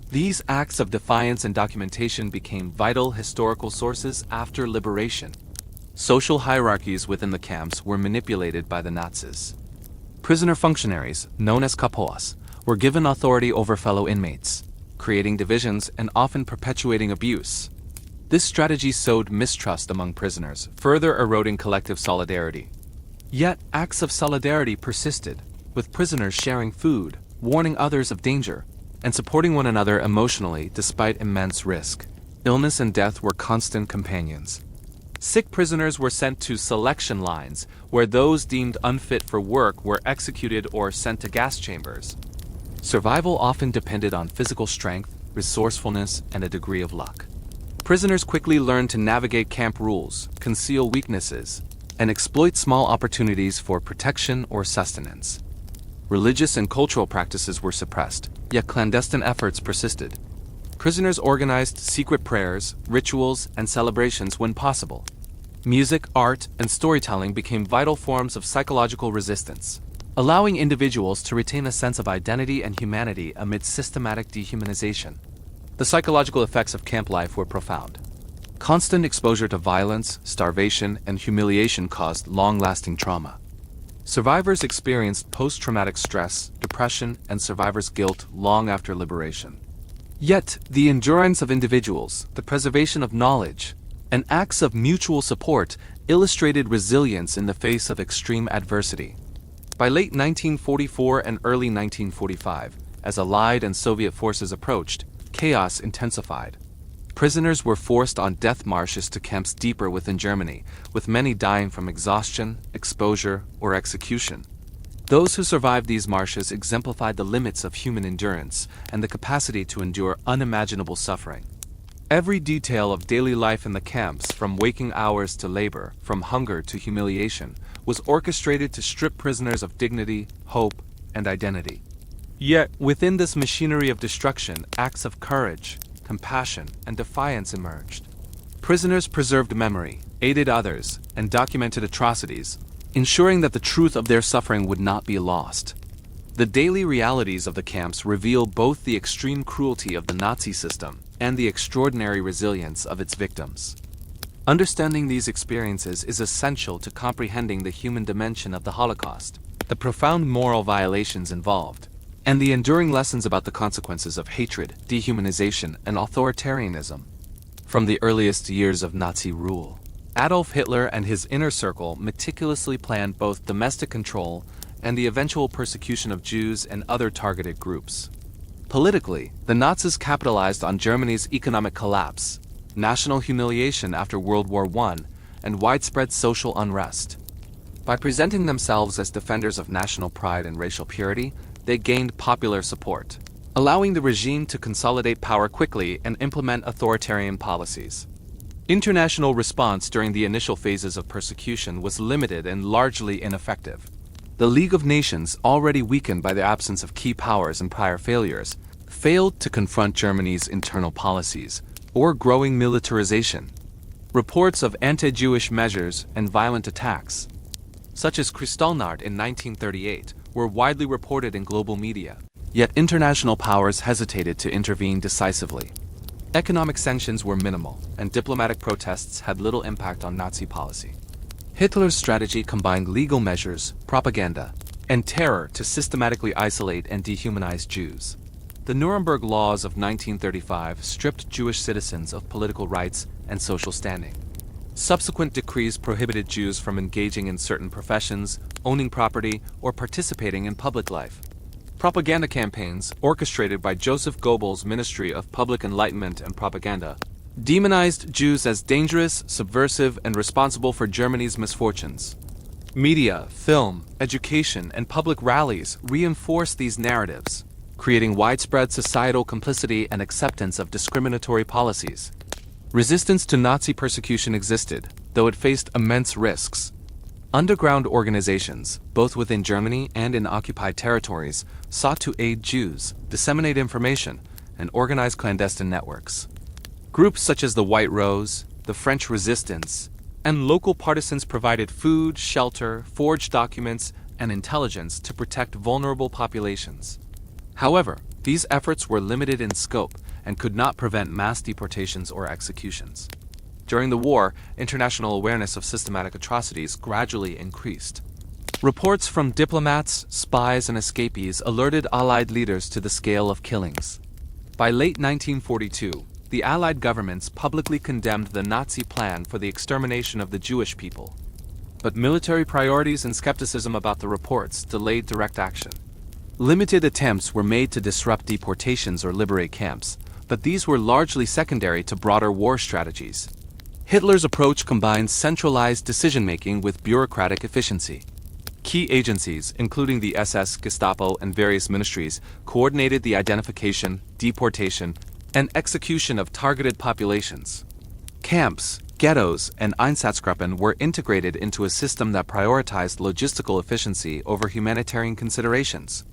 These acts of defiance and documentation became vital historical sources after liberation. Social hierarchies within the camps were manipulated by the Nazis. Prisoner functionaries, known as kapos, were given authority over fellow inmates, creating divisions and often perpetuating abuse. This strategy sowed mistrust among prisoners, further eroding collective solidarity. Yet, acts of solidarity persisted, with prisoners sharing food, warning others of danger, and supporting one another emotionally despite immense risk. Illness and death were constant companions. Sick prisoners were sent to selection lines, where those deemed unfit for work were executed or sent to gas chambers. Survival often depended on physical strength, resourcefulness, and a degree of luck. Prisoners quickly learned to navigate camp rules, conceal weaknesses, and exploit small opportunities for protection or sustenance. Religious and cultural practices were suppressed, yet clandestine efforts persisted. Prisoners organized secret prayers, rituals, and celebrations when possible. Music, art, and storytelling became vital forms of psychological resistance. allowing individuals to retain a sense of identity and humanity amid systematic dehumanization. The psychological effects of camp life were profound. Constant exposure to violence, starvation, and humiliation caused long-lasting trauma. Survivors experienced post-traumatic stress, depression, and survivor's guilt long after liberation. Yet, the endurance of individuals, the preservation of knowledge, and acts of mutual support illustrated resilience in the face of extreme adversity. By late 1944 and early 1945, as Allied and Soviet forces approached, chaos intensified. Prisoners were forced on death marches to camps deeper within Germany, with many dying from exhaustion, exposure, or execution. Those who survived these marches exemplified the limits of human endurance and the capacity to endure unimaginable suffering. Every detail of daily life in the camps, from waking hours to labor, from hunger to humiliation, was orchestrated to strip prisoners of dignity, hope, and identity. Yet, within this machinery of destruction, acts of courage, compassion, and defiance emerged. Prisoners preserved memory, aided others, and documented atrocities, ensuring that the truth of their suffering would not be lost. The daily realities of the camps reveal both the extreme cruelty of the Nazi system and the extraordinary resilience of its victims. Understanding these experiences is essential to comprehending the human dimension of the Holocaust, the profound moral violations involved, and the enduring lessons about the consequences of hatred, dehumanization, and authoritarianism. From the earliest years of Nazi rule, Adolf Hitler and his inner circle meticulously planned both domestic control and the eventual persecution of Jews and other targeted groups. Politically, the Nazis capitalized on Germany's economic collapse, national humiliation after World War I, and widespread social unrest. By presenting themselves as defenders of national pride and racial purity, they gained popular support, allowing the regime to consolidate power quickly and implement authoritarian policies. International response during the initial phases of persecution was limited and largely ineffective. The League of Nations, already weakened by the absence of key powers and prior failures, failed to confront Germany's internal policies or growing militarization. Reports of anti-Jewish measures and violent attacks, such as Kristallnacht in 1938, were widely reported in global media, yet international powers hesitated to intervene decisively. Economic sanctions were minimal, and diplomatic protests had little impact on Nazi policy. Hitler's strategy combined legal measures, propaganda, and terror to systematically isolate and dehumanize Jews. The Nuremberg Laws of 1935 stripped Jewish citizens of political rights and social standing. Subsequent decrees prohibited Jews from engaging in certain professions, owning property, or participating in public life. Propaganda campaigns, orchestrated by Joseph Goebbels' Ministry of Public Enlightenment and Propaganda, demonized Jews as dangerous, subversive, and responsible for Germany's misfortunes. Media, film, education, and public rallies reinforced these narratives, creating widespread societal complicity and acceptance of discriminatory policies. Resistance to Nazi persecution existed, though it faced immense risks. Underground organizations, both within Germany and in occupied territories, sought to aid Jews, disseminate information, and organize clandestine networks. Groups such as the White Rose, the French Resistance, and local partisans provided food, shelter, forged documents, and intelligence to protect vulnerable populations. However, these efforts were limited in scope and could not prevent mass deportations or executions. During the war, international awareness of systematic atrocities gradually increased. Reports from diplomats, spies, and escapees alerted Allied leaders to the scale of killings. By late 1942, the Allied governments publicly condemned the Nazi plan for the extermination of the Jewish people. But military priorities and skepticism about the reports delayed direct action. Limited attempts were made to disrupt deportations or liberate camps, but these were largely secondary to broader war strategies. Hitler's approach combined centralized decision-making with bureaucratic efficiency. Key agencies, including the SS, Gestapo, and various ministries, coordinated the identification, deportation, and execution of targeted populations. Camps, ghettos, and Einsatzgruppen were integrated into a system that prioritized logistical efficiency over humanitarian considerations.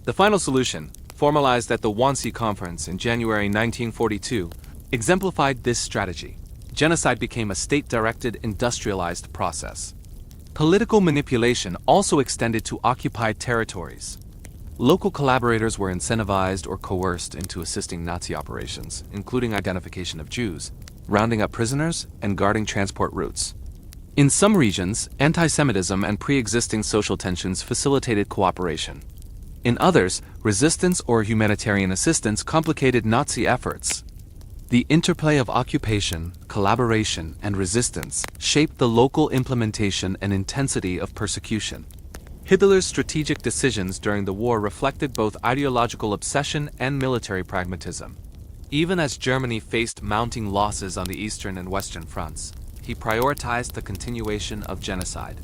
The final solution, formalized at the Wannsee Conference in January 1942, exemplified this strategy. Genocide became a state-directed, industrialized process. Political manipulation also extended to occupied territories. Local collaborators were incentivized or coerced into assisting Nazi operations, including identification of Jews, rounding up prisoners, and guarding transport routes. In some regions, anti-Semitism and pre-existing social tensions facilitated cooperation. In others, resistance or humanitarian assistance complicated Nazi efforts. The interplay of occupation, collaboration, and resistance shaped the local implementation and intensity of persecution. Hitler's strategic decisions during the war reflected both ideological obsession and military pragmatism. Even as Germany faced mounting losses on the eastern and western fronts, he prioritized the continuation of genocide.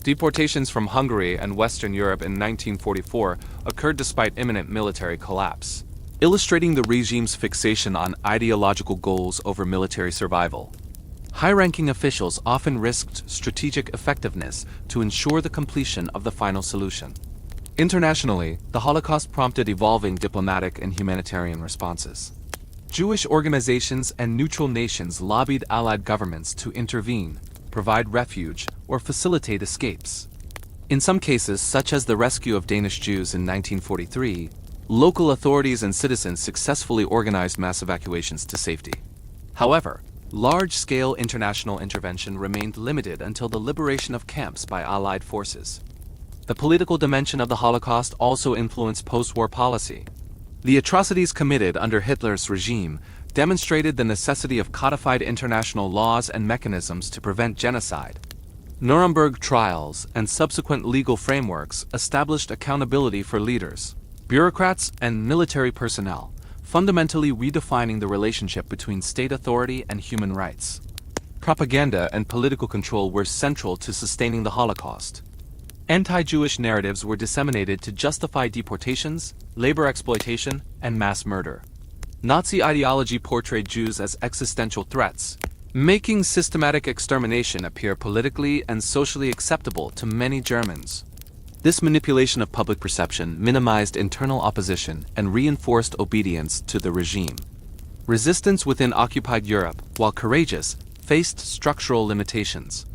Deportations from Hungary and Western Europe in 1944 occurred despite imminent military collapse, illustrating the regime's fixation on ideological goals over military survival. High-ranking officials often risked strategic effectiveness to ensure the completion of the final solution. Internationally, the Holocaust prompted evolving diplomatic and humanitarian responses. Jewish organizations and neutral nations lobbied Allied governments to intervene, provide refuge, or facilitate escapes. In some cases, such as the rescue of Danish Jews in 1943, local authorities and citizens successfully organized mass evacuations to safety. However, large-scale international intervention remained limited until the liberation of camps by Allied forces. The political dimension of the Holocaust also influenced post-war policy. The atrocities committed under Hitler's regime demonstrated the necessity of codified international laws and mechanisms to prevent genocide. Nuremberg trials and subsequent legal frameworks established accountability for leaders, bureaucrats, and military personnel, fundamentally redefining the relationship between state authority and human rights. Propaganda and political control were central to sustaining the Holocaust. Anti-Jewish narratives were disseminated to justify deportations, labor exploitation, and mass murder. Nazi ideology portrayed Jews as existential threats, making systematic extermination appear politically and socially acceptable to many Germans. This manipulation of public perception minimized internal opposition and reinforced obedience to the regime. Resistance within occupied Europe, while courageous, faced structural limitations.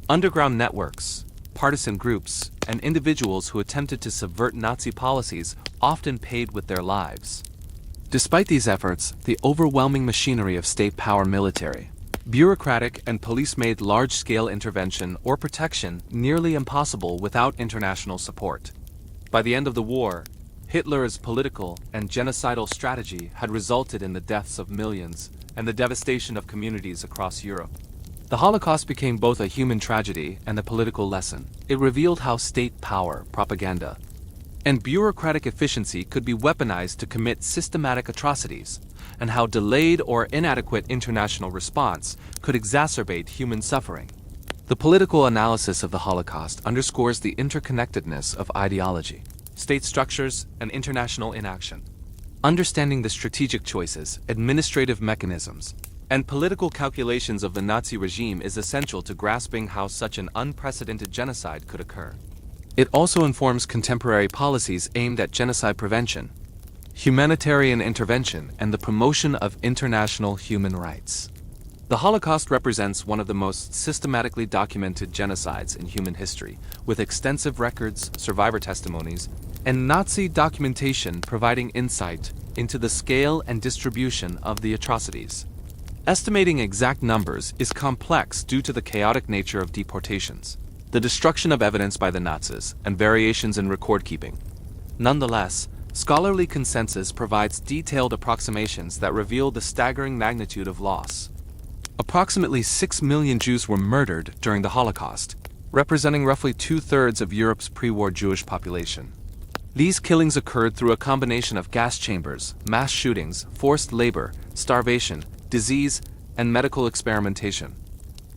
Underground networks, partisan groups, and individuals who attempted to subvert Nazi policies often paid with their lives. Despite these efforts, the overwhelming machinery of state power, military, bureaucratic, and police made large-scale intervention or protection nearly impossible without international support. By the end of the war, Hitler's political and genocidal strategy had resulted in the deaths of millions and the devastation of communities across Europe. The Holocaust became both a human tragedy and a political lesson. It revealed how state power, propaganda, and bureaucratic efficiency could be weaponized to commit systematic atrocities, and how delayed or inadequate international response could exacerbate human suffering. The political analysis of the Holocaust underscores the interconnectedness of ideology, state structures, and international inaction. Understanding the strategic choices, administrative mechanisms, and political calculations of the Nazi regime is essential to grasping how such an unprecedented genocide could occur. It also informs contemporary policies aimed at genocide prevention, humanitarian intervention, and the promotion of international human rights. The Holocaust represents one of the most systematically documented genocides in human history, with extensive records, survivor testimonies, and Nazi documentation providing insight into the scale and distribution of the atrocities. Estimating exact numbers is complex due to the chaotic nature of deportations, the destruction of evidence by the Nazis, and variations in record keeping. Nonetheless, scholarly consensus provides detailed approximations that reveal the staggering magnitude of loss. Approximately 6 million Jews were murdered during the Holocaust, representing roughly 2/3 of Europe's pre-war Jewish population. These killings occurred through a combination of gas chambers, mass shootings, forced labor, starvation, disease, and medical experimentation.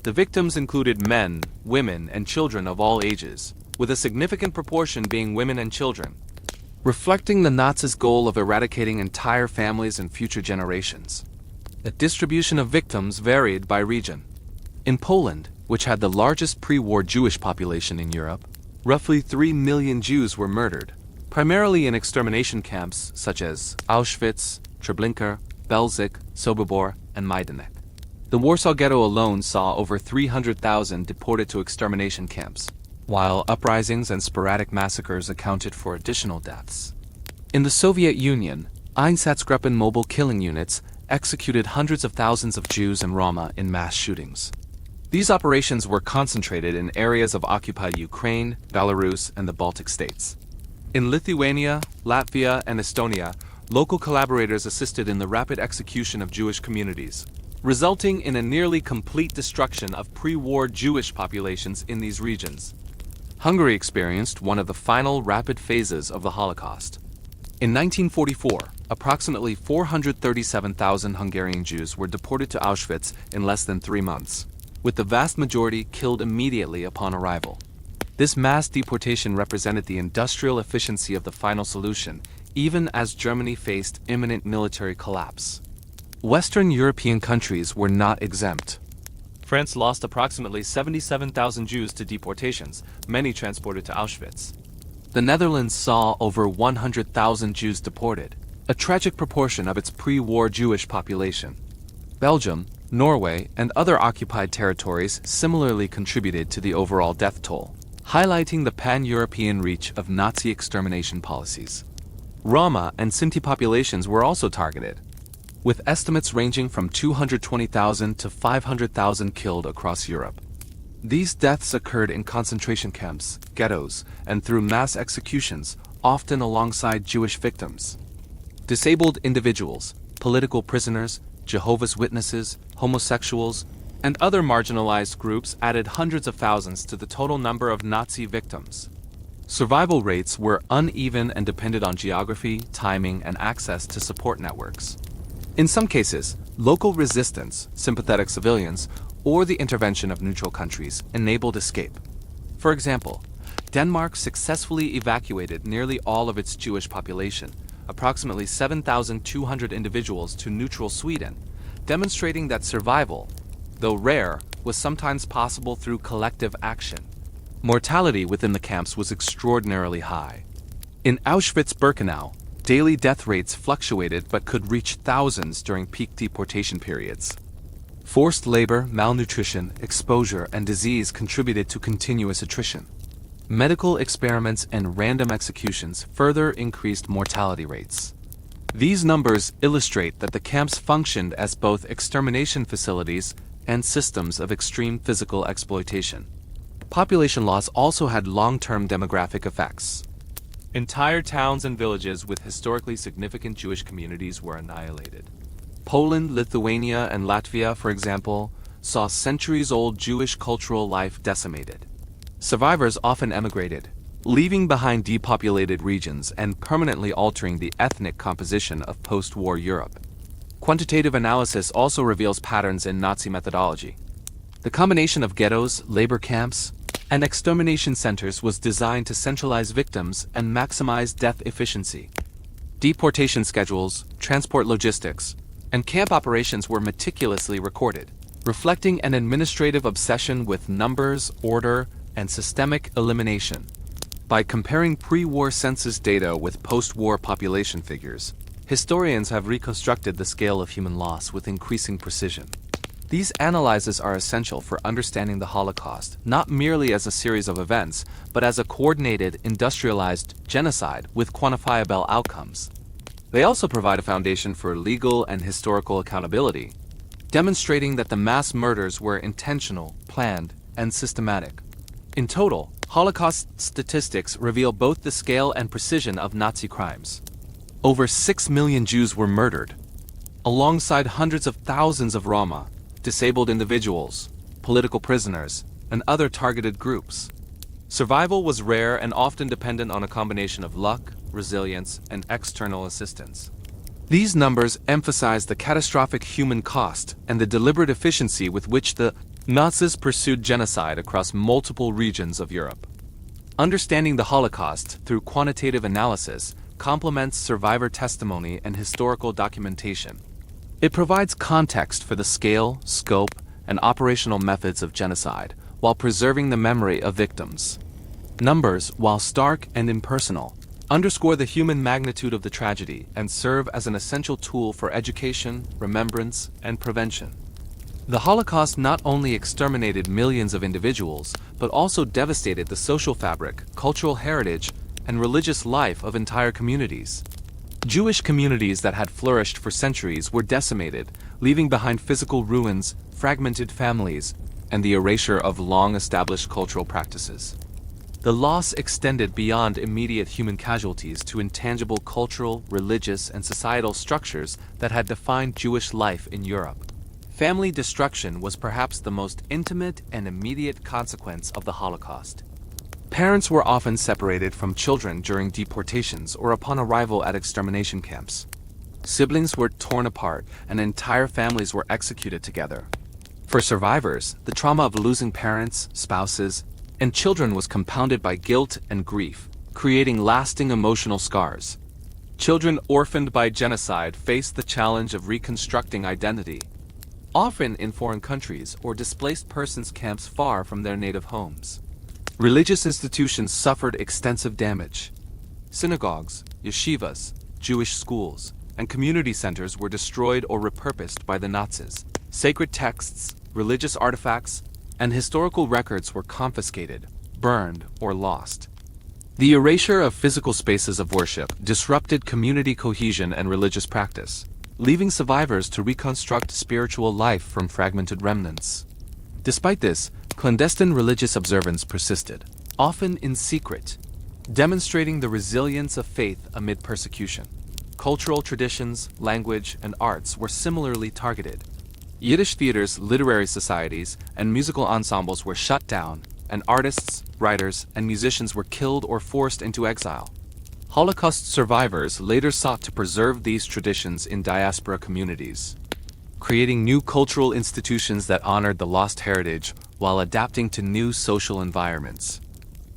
The victims included men, women, and children of all ages, with a significant proportion being women and children, reflecting the Nazis' goal of eradicating entire families and future generations. The distribution of victims varied by region. In Poland, which had the largest pre-war Jewish population in Europe, roughly 3 million Jews were murdered, primarily in extermination camps such as Auschwitz, Treblinka, Belzec, Sobibor, and Majdanek. The Warsaw Ghetto alone saw over 300,000 deported to extermination camps, while uprisings and sporadic massacres accounted for additional deaths. In the Soviet Union, Einsatzgruppen mobile killing units executed hundreds of thousands of Jews and Roma in mass shootings. These operations were concentrated in areas of occupied Ukraine, Belarus, and the Baltic states. In Lithuania, Latvia, and Estonia, local collaborators assisted in the rapid execution of Jewish communities, resulting in a nearly complete destruction of pre-war Jewish populations in these regions. Hungary experienced one of the final rapid phases of the Holocaust. In 1944, approximately 437,000 Hungarian Jews were deported to Auschwitz in less than 3 months, with the vast majority killed immediately upon arrival. This mass deportation represented the industrial efficiency of the final solution, even as Germany faced imminent military collapse. Western European countries were not exempt. France lost approximately 77,000 Jews to deportations, many transported to Auschwitz. The Netherlands saw over 100,000 Jews deported, a tragic proportion of its pre-war Jewish population. Belgium, Norway, and other occupied territories similarly contributed to the overall death toll, highlighting the pan-European reach of Nazi extermination policies. Roma and Sinti populations were also targeted, with estimates ranging from 220,000 to 500,000 killed across Europe. These deaths occurred in concentration camps, ghettos, and through mass executions, often alongside Jewish victims. Disabled individuals, political prisoners, Jehovah's Witnesses, homosexuals, and other marginalized groups added hundreds of thousands to the total number of Nazi victims. Survival rates were uneven and depended on geography, timing, and access to support networks. In some cases, local resistance, sympathetic civilians, or the intervention of neutral countries enabled escape. For example, Denmark successfully evacuated nearly all of its Jewish population, approximately 7,200 individuals, to neutral Sweden, demonstrating that survival, though rare, was sometimes possible through collective action. Mortality within the camps was extraordinarily high. In Auschwitz-Birkenau, daily death rates fluctuated but could reach thousands during peak deportation periods. Forced labor, malnutrition, exposure, and disease contributed to continuous attrition. Medical experiments and random executions further increased mortality rates. These numbers illustrate that the camps functioned as both extermination facilities and systems of extreme physical exploitation. Population loss also had long-term demographic effects. Entire towns and villages with historically significant Jewish communities were annihilated. Poland, Lithuania, and Latvia, for example, saw centuries-old Jewish cultural life decimated. Survivors often emigrated, leaving behind depopulated regions and permanently altering the ethnic composition of post-war Europe. Quantitative analysis also reveals patterns in Nazi methodology. The combination of ghettos, labor camps, and extermination centers was designed to centralize victims and maximize death efficiency. Deportation schedules, transport logistics, and camp operations were meticulously recorded, reflecting an administrative obsession with numbers, order, and systemic elimination. By comparing pre-war census data with post-war population figures, historians have reconstructed the scale of human loss with increasing precision. These analyses are essential for understanding the Holocaust, not merely as a series of events, but as a coordinated, industrialized genocide with quantifiable outcomes. They also provide a foundation for legal and historical accountability, demonstrating that the mass murders were intentional, planned, and systematic. In total, Holocaust statistics reveal both the scale and precision of Nazi crimes. Over 6 million Jews were murdered, alongside hundreds of thousands of Roma, disabled individuals, political prisoners, and other targeted groups. Survival was rare and often dependent on a combination of luck, resilience, and external assistance. These numbers emphasize the catastrophic human cost and the deliberate efficiency with which the Nazis pursued genocide across multiple regions of Europe. Understanding the Holocaust through quantitative analysis complements survivor testimony and historical documentation. It provides context for the scale, scope, and operational methods of genocide, while preserving the memory of victims. Numbers, while stark and impersonal, underscore the human magnitude of the tragedy and serve as an essential tool for education, remembrance, and prevention. The Holocaust not only exterminated millions of individuals, but also devastated the social fabric, cultural heritage, and religious life of entire communities. Jewish communities that had flourished for centuries were decimated, leaving behind physical ruins, fragmented families, and the erasure of long-established cultural practices. The loss extended beyond immediate human casualties to intangible cultural, religious, and societal structures that had defined Jewish life in Europe. Family destruction was perhaps the most intimate and immediate consequence of the Holocaust. Parents were often separated from children during deportations or upon arrival at extermination camps. Siblings were torn apart and entire families were executed together. For survivors, the trauma of losing parents, spouses, and children was compounded by guilt and grief, creating lasting emotional scars. Children orphaned by genocide faced the challenge of reconstructing identity, often in foreign countries or displaced persons camps far from their native homes. Religious institutions suffered extensive damage. Synagogues, yeshivas, Jewish schools, and community centers were destroyed or repurposed by the Nazis. Sacred texts, religious artifacts, and historical records were confiscated, burned, or lost. The erasure of physical spaces of worship disrupted community cohesion and religious practice, leaving survivors to reconstruct spiritual life from fragmented remnants. Despite this, clandestine religious observance persisted, often in secret, demonstrating the resilience of faith amid persecution. Cultural traditions, language, and arts were similarly targeted. Yiddish theaters, literary societies, and musical ensembles were shut down, and artists, writers, and musicians were killed or forced into exile. Holocaust survivors later sought to preserve these traditions in diaspora communities, creating new cultural institutions that honored the lost heritage while adapting to new social environments.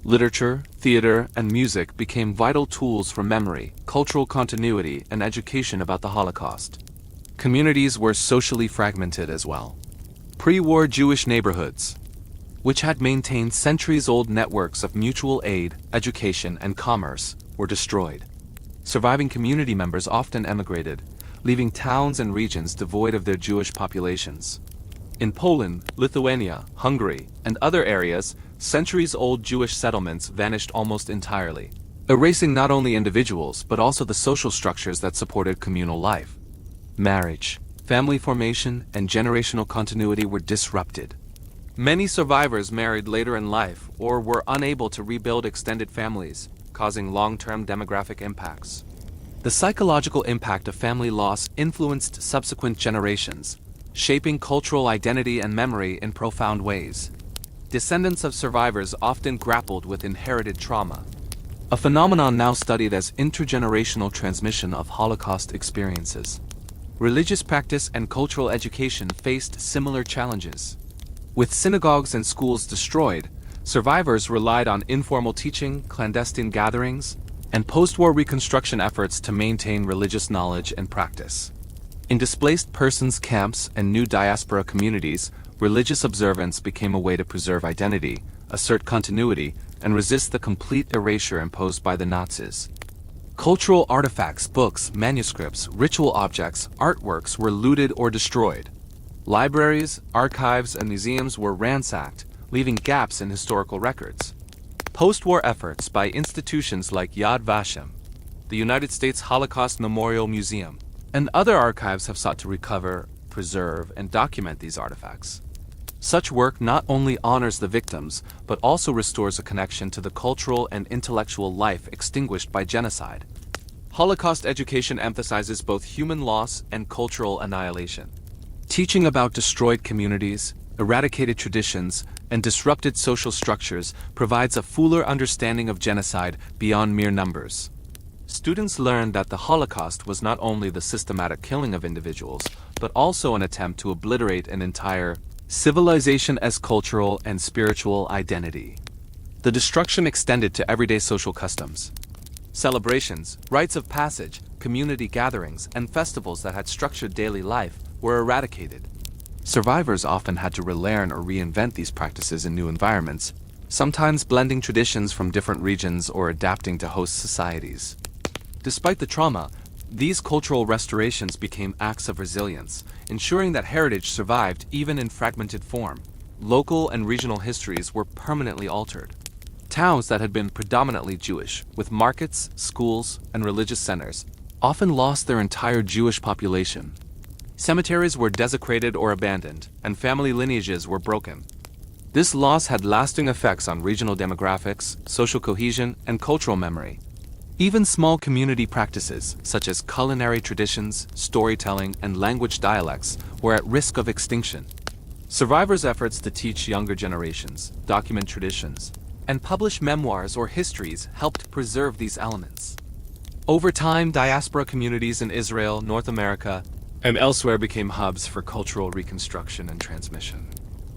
Literature, theater, and music became vital tools for memory, cultural continuity, and education about the Holocaust. Communities were socially fragmented as well. Pre-war Jewish neighborhoods, which had maintained centuries-old networks of mutual aid, education, and commerce, were destroyed. Surviving community members often emigrated, leaving towns and regions devoid of their Jewish populations. In Poland, Lithuania, Hungary, and other areas, centuries-old Jewish settlements vanished almost entirely, erasing not only individuals but also the social structures that supported communal life. Marriage, family formation, and generational continuity were disrupted. Many survivors married later in life or were unable to rebuild extended families, causing long-term demographic impacts. The psychological impact of family loss influenced subsequent generations, shaping cultural identity and memory in profound ways. Descendants of survivors often grappled with inherited trauma, a phenomenon now studied as intergenerational transmission of Holocaust experiences. Religious practice and cultural education faced similar challenges. With synagogues and schools destroyed, survivors relied on informal teaching, clandestine gatherings, and post-war reconstruction efforts to maintain religious knowledge and practice. In displaced persons camps and new diaspora communities, religious observance became a way to preserve identity, assert continuity, and resist the complete erasure imposed by the Nazis. Cultural artifacts, books, manuscripts, ritual objects, artworks were looted or destroyed. Libraries, archives, and museums were ransacked, leaving gaps in historical records. Post-war efforts by institutions like Yad Vashem, the United States Holocaust Memorial Museum, and other archives have sought to recover, preserve, and document these artifacts. Such work not only honors the victims, but also restores a connection to the cultural and intellectual life extinguished by genocide. Holocaust education emphasizes both human loss and cultural annihilation. Teaching about destroyed communities, eradicated traditions, and disrupted social structures provides a fuller understanding of genocide beyond mere numbers. Students learn that the Holocaust was not only the systematic killing of individuals, but also an attempt to obliterate an entire civilization as cultural and spiritual identity. The destruction extended to everyday social customs. Celebrations, rites of passage, community gatherings, and festivals that had structured daily life were eradicated. Survivors often had to relearn or reinvent these practices in new environments, sometimes blending traditions from different regions or adapting to host societies. Despite the trauma, These cultural restorations became acts of resilience, ensuring that heritage survived even in fragmented form. Local and regional histories were permanently altered. Towns that had been predominantly Jewish, with markets, schools, and religious centers, often lost their entire Jewish population. Cemeteries were desecrated or abandoned, and family lineages were broken. This loss had lasting effects on regional demographics, social cohesion, and cultural memory. Even small community practices, such as culinary traditions, storytelling, and language dialects, were at risk of extinction. Survivors' efforts to teach younger generations, document traditions, and publish memoirs or histories helped preserve these elements. Over time, diaspora communities in Israel, North America, and elsewhere became hubs for cultural reconstruction and transmission.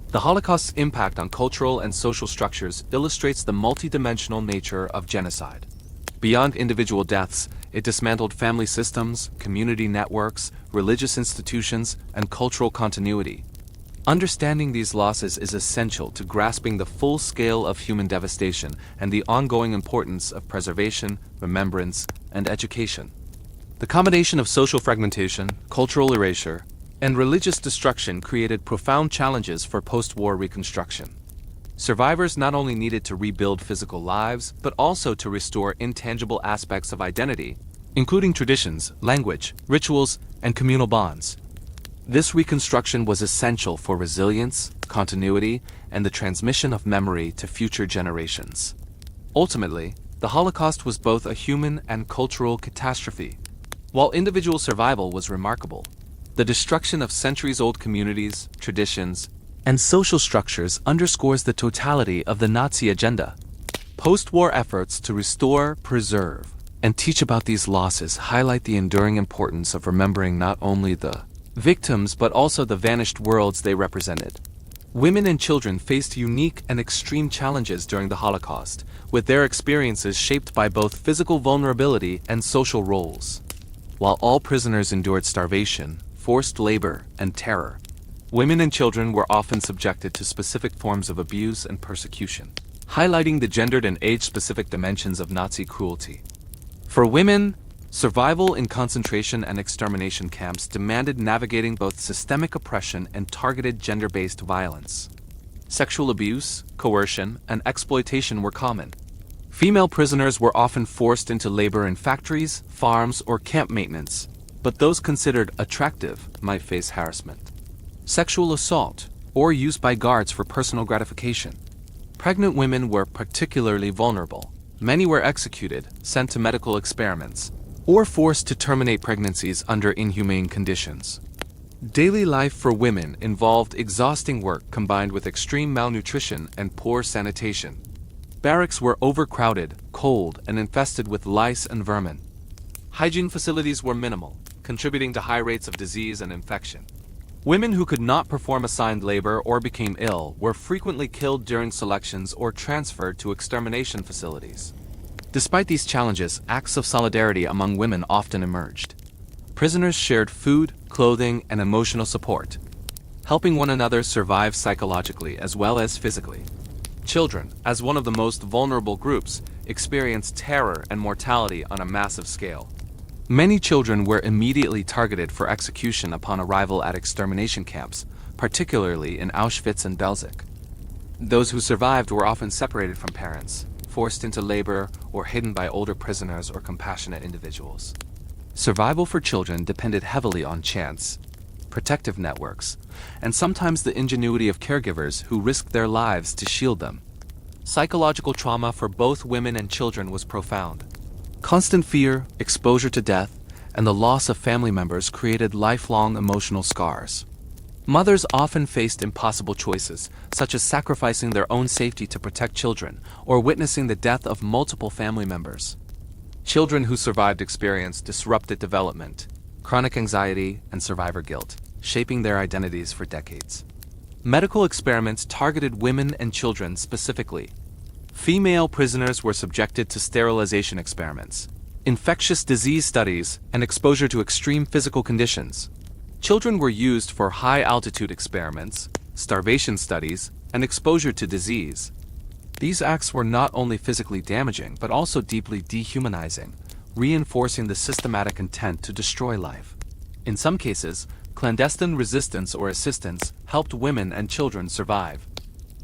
The Holocaust's impact on cultural and social structures illustrates the multidimensional nature of genocide. Beyond individual deaths, it dismantled family systems, community networks, religious institutions, and cultural continuity. Understanding these losses is essential to grasping the full scale of human devastation and the ongoing importance of preservation, remembrance, and education. The combination of social fragmentation, cultural erasure, and religious destruction created profound challenges for post-war reconstruction. Survivors not only needed to rebuild physical lives, but also to restore intangible aspects of identity, including traditions, language, rituals, and communal bonds. This reconstruction was essential for resilience, continuity, and the transmission of memory to future generations. Ultimately, the Holocaust was both a human and cultural catastrophe. While individual survival was remarkable, the destruction of centuries-old communities, traditions, and social structures underscores the totality of the Nazi agenda. Post-war efforts to restore, preserve, and teach about these losses highlight the enduring importance of remembering not only the victims but also the vanished worlds they represented. Women and children faced unique and extreme challenges during the Holocaust, with their experiences shaped by both physical vulnerability and social roles. While all prisoners endured starvation, forced labor, and terror, women and children were often subjected to specific forms of abuse and persecution, highlighting the gendered and age-specific dimensions of Nazi cruelty. For women, survival in concentration and extermination camps demanded navigating both systemic oppression and targeted gender-based violence. Sexual abuse, coercion, and exploitation were common. Female prisoners were often forced into labor in factories, farms, or camp maintenance, but those considered attractive might face harassment. Sexual assault, or use by guards for personal gratification. Pregnant women were particularly vulnerable. Many were executed, sent to medical experiments, or forced to terminate pregnancies under inhumane conditions. Daily life for women involved exhausting work combined with extreme malnutrition and poor sanitation. Barracks were overcrowded, cold, and infested with lice and vermin. Hygiene facilities were minimal, contributing to high rates of disease and infection. Women who could not perform assigned labor or became ill were frequently killed during selections or transferred to extermination facilities. Despite these challenges, acts of solidarity among women often emerged. Prisoners shared food, clothing, and emotional support, helping one another survive psychologically as well as physically. Children, as one of the most vulnerable groups, experienced terror and mortality on a massive scale. Many children were immediately targeted for execution upon arrival at extermination camps, particularly in Auschwitz and Belzec. Those who survived were often separated from parents, forced into labor, or hidden by older prisoners or compassionate individuals. Survival for children depended heavily on chance, protective networks, and sometimes the ingenuity of caregivers who risked their lives to shield them. Psychological trauma for both women and children was profound. Constant fear, exposure to death, and the loss of family members created lifelong emotional scars. Mothers often faced impossible choices, such as sacrificing their own safety to protect children, or witnessing the death of multiple family members. Children who survived experienced disrupted development, chronic anxiety, and survivor guilt, shaping their identities for decades. Medical experiments targeted women and children specifically. Female prisoners were subjected to sterilization experiments, infectious disease studies, and exposure to extreme physical conditions. Children were used for high-altitude experiments, starvation studies, and exposure to disease. These acts were not only physically damaging, but also deeply dehumanizing, reinforcing the systematic intent to destroy life. In some cases, clandestine resistance or assistance helped women and children survive.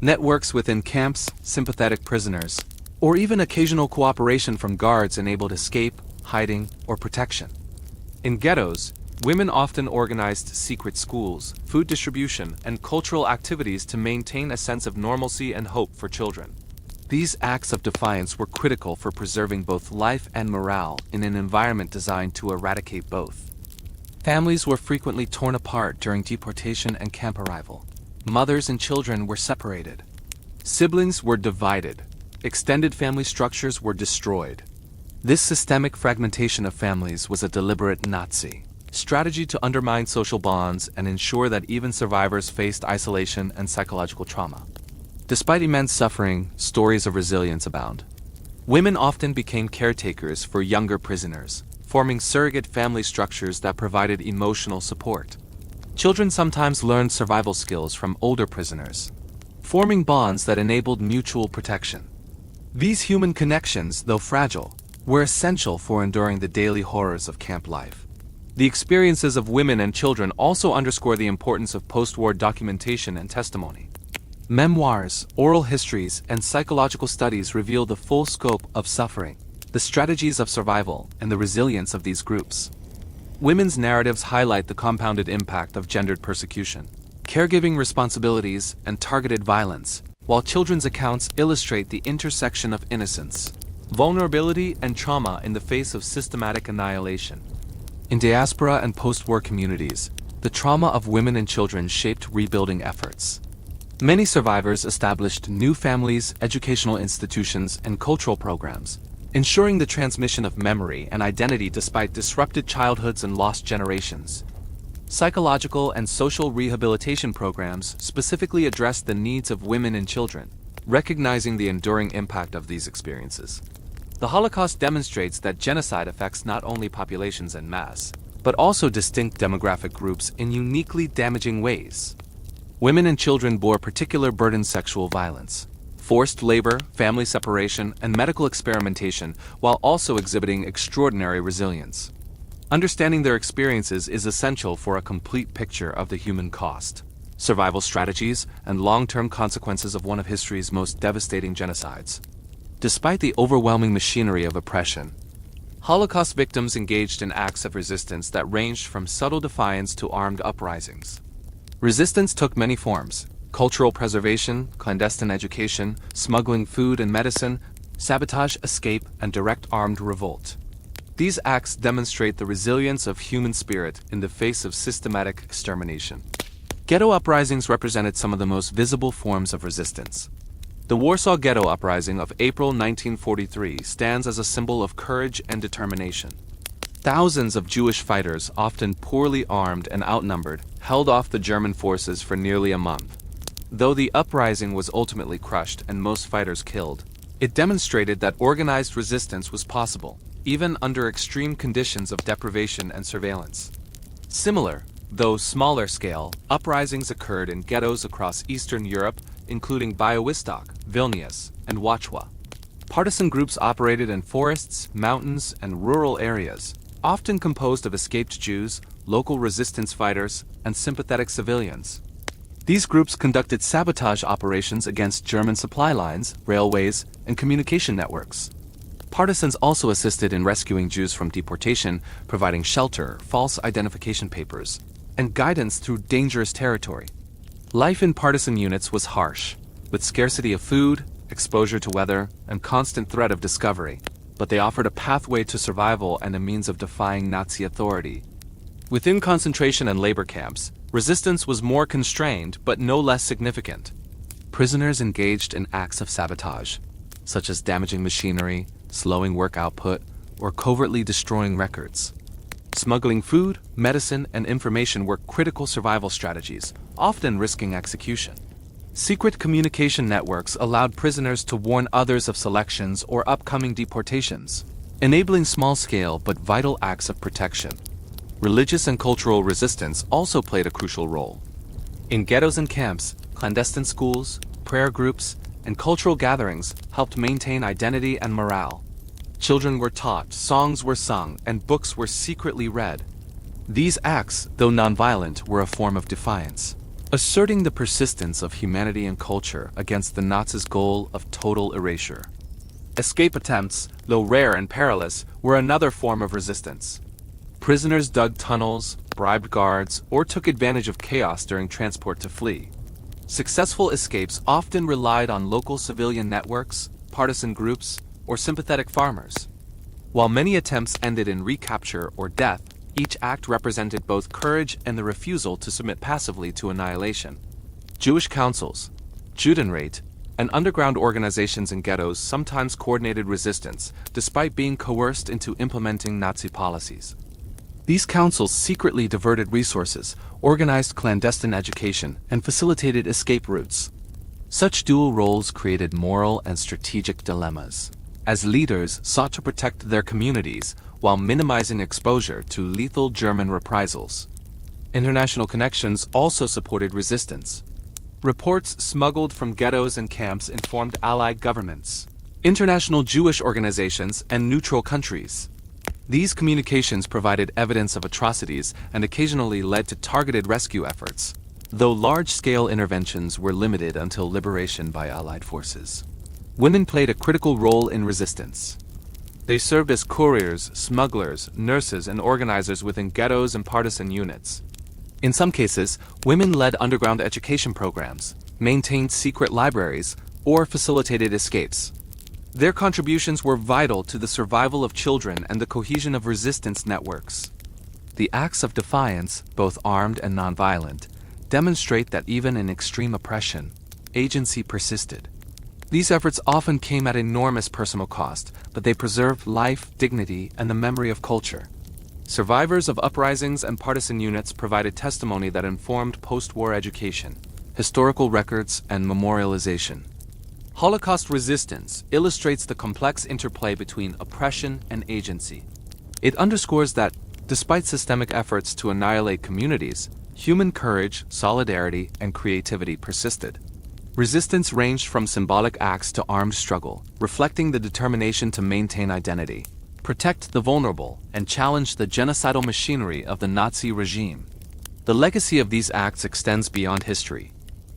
Networks within camps, sympathetic prisoners, or even occasional cooperation from guards enabled escape, hiding, or protection. In ghettos, women often organized secret schools, food distribution, and cultural activities to maintain a sense of normalcy and hope for children. These acts of defiance were critical for preserving both life and morale in an environment designed to eradicate both. Families were frequently torn apart during deportation and camp arrival. Mothers and children were separated. Siblings were divided. Extended family structures were destroyed. This systemic fragmentation of families was a deliberate Nazi strategy to undermine social bonds and ensure that even survivors faced isolation and psychological trauma. Despite immense suffering, stories of resilience abound. Women often became caretakers for younger prisoners, forming surrogate family structures that provided emotional support. Children sometimes learned survival skills from older prisoners, forming bonds that enabled mutual protection. These human connections, though fragile, were essential for enduring the daily horrors of camp life. The experiences of women and children also underscore the importance of post-war documentation and testimony. Memoirs, oral histories, and psychological studies reveal the full scope of suffering, the strategies of survival, and the resilience of these groups. Women's narratives highlight the compounded impact of gendered persecution, caregiving responsibilities, and targeted violence, while children's accounts illustrate the intersection of innocence, vulnerability, and trauma in the face of systematic annihilation. In diaspora and post-war communities, the trauma of women and children shaped rebuilding efforts. Many survivors established new families, educational institutions, and cultural programs, ensuring the transmission of memory and identity despite disrupted childhoods and lost generations. Psychological and social rehabilitation programs specifically address the needs of women and children, recognizing the enduring impact of these experiences. The Holocaust demonstrates that genocide affects not only populations en masse, but also distinct demographic groups in uniquely damaging ways. Women and children bore particular burdens: sexual violence, forced labor, family separation, and medical experimentation, while also exhibiting extraordinary resilience. Understanding their experiences is essential for a complete picture of the human cost, survival strategies, and long-term consequences of one of history's most devastating genocides. Despite the overwhelming machinery of oppression, Holocaust victims engaged in acts of resistance that ranged from subtle defiance to armed uprisings. Resistance took many forms: cultural preservation, clandestine education, smuggling food and medicine, sabotage, escape, and direct armed revolt. These acts demonstrate the resilience of human spirit in the face of systematic extermination. Ghetto uprisings represented some of the most visible forms of resistance. The Warsaw Ghetto Uprising of April 1943 stands as a symbol of courage and determination. Thousands of Jewish fighters, often poorly armed and outnumbered, held off the German forces for nearly a month. Though the uprising was ultimately crushed and most fighters killed, it demonstrated that organized resistance was possible, even under extreme conditions of deprivation and surveillance. Similar, though smaller scale, uprisings occurred in ghettos across Eastern Europe, including Białystok, Vilnius, and Wachwa. Partisan groups operated in forests, mountains, and rural areas, often composed of escaped Jews, local resistance fighters, and sympathetic civilians. These groups conducted sabotage operations against German supply lines, railways, and communication networks. Partisans also assisted in rescuing Jews from deportation, providing shelter, false identification papers, and guidance through dangerous territory. Life in partisan units was harsh, with scarcity of food, exposure to weather, and constant threat of discovery, but they offered a pathway to survival and a means of defying Nazi authority. Within concentration and labor camps, resistance was more constrained but no less significant. Prisoners engaged in acts of sabotage, such as damaging machinery, slowing work output, or covertly destroying records. Smuggling food, medicine, and information were critical survival strategies, often risking execution. Secret communication networks allowed prisoners to warn others of selections or upcoming deportations, enabling small-scale but vital acts of protection. Religious and cultural resistance also played a crucial role. In ghettos and camps, clandestine schools, prayer groups, and cultural gatherings helped maintain identity and morale. Children were taught, songs were sung, and books were secretly read. These acts, though nonviolent, were a form of defiance, asserting the persistence of humanity and culture against the Nazis' goal of total erasure. Escape attempts, though rare and perilous, were another form of resistance. Prisoners dug tunnels, bribed guards, or took advantage of chaos during transport to flee. Successful escapes often relied on local civilian networks, partisan groups, or sympathetic farmers. While many attempts ended in recapture or death, each act represented both courage and the refusal to submit passively to annihilation. Jewish councils, Judenrat, and underground organizations in ghettos sometimes coordinated resistance, despite being coerced into implementing Nazi policies. These councils secretly diverted resources, organized clandestine education, and facilitated escape routes. Such dual roles created moral and strategic dilemmas, as leaders sought to protect their communities while minimizing exposure to lethal German reprisals. International connections also supported resistance. Reports smuggled from ghettos and camps informed Allied governments, international Jewish organizations, and neutral countries. These communications provided evidence of atrocities and occasionally led to targeted rescue efforts, though large-scale interventions were limited until liberation by Allied forces. Women played a critical role in resistance. They served as couriers, smugglers, nurses, and organizers within ghettos and partisan units. In some cases, women led underground education programs, maintained secret libraries, or facilitated escapes. Their contributions were vital to the survival of children and the cohesion of resistance networks. The acts of defiance, both armed and nonviolent, demonstrate that even in extreme oppression, agency persisted. These efforts often came at enormous personal cost, but they preserved life, dignity, and the memory of culture. Survivors of uprisings and partisan units provided testimony that informed post-war education, historical records, and memorialization. Holocaust resistance illustrates the complex interplay between oppression and agency. It underscores that, despite systemic efforts to annihilate communities, human courage, solidarity, and creativity persisted. Resistance ranged from symbolic acts to armed struggle, reflecting the determination to maintain identity, protect the vulnerable, and challenge the genocidal machinery of the Nazi regime. The legacy of these acts extends beyond history.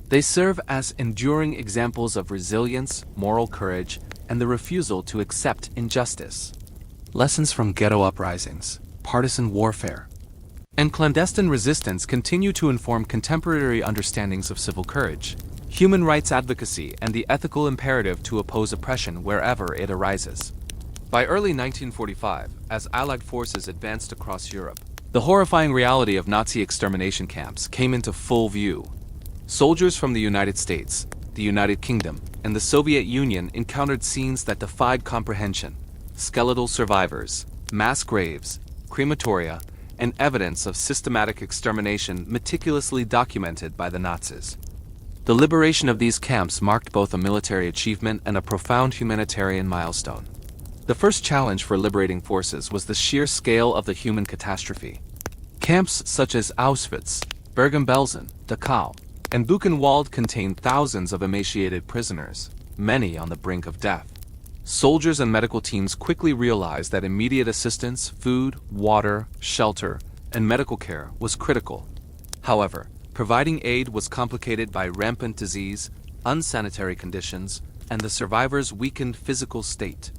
They serve as enduring examples of resilience, moral courage, and the refusal to accept injustice. Lessons from ghetto uprisings, partisan warfare, and clandestine resistance continue to inform contemporary understandings of civil courage, human rights advocacy, and the ethical imperative to oppose oppression wherever it arises. By early 1945, as Allied forces advanced across Europe, the horrifying reality of Nazi extermination camps came into full view. Soldiers from the United States, the United Kingdom, and the Soviet Union encountered scenes that defied comprehension: skeletal survivors, mass graves, crematoria, and evidence of systematic extermination meticulously documented by the Nazis. The liberation of these camps marked both a military achievement and a profound humanitarian milestone. The first challenge for liberating forces was the sheer scale of the human catastrophe. Camps such as Auschwitz, Bergen-Belsen, Dachau, and Buchenwald contained thousands of emaciated prisoners, many on the brink of death. Soldiers and medical teams quickly realized that immediate assistance, food, water, shelter, and medical care was critical. However, providing aid was complicated by rampant disease, unsanitary conditions, and the survivors' weakened physical state.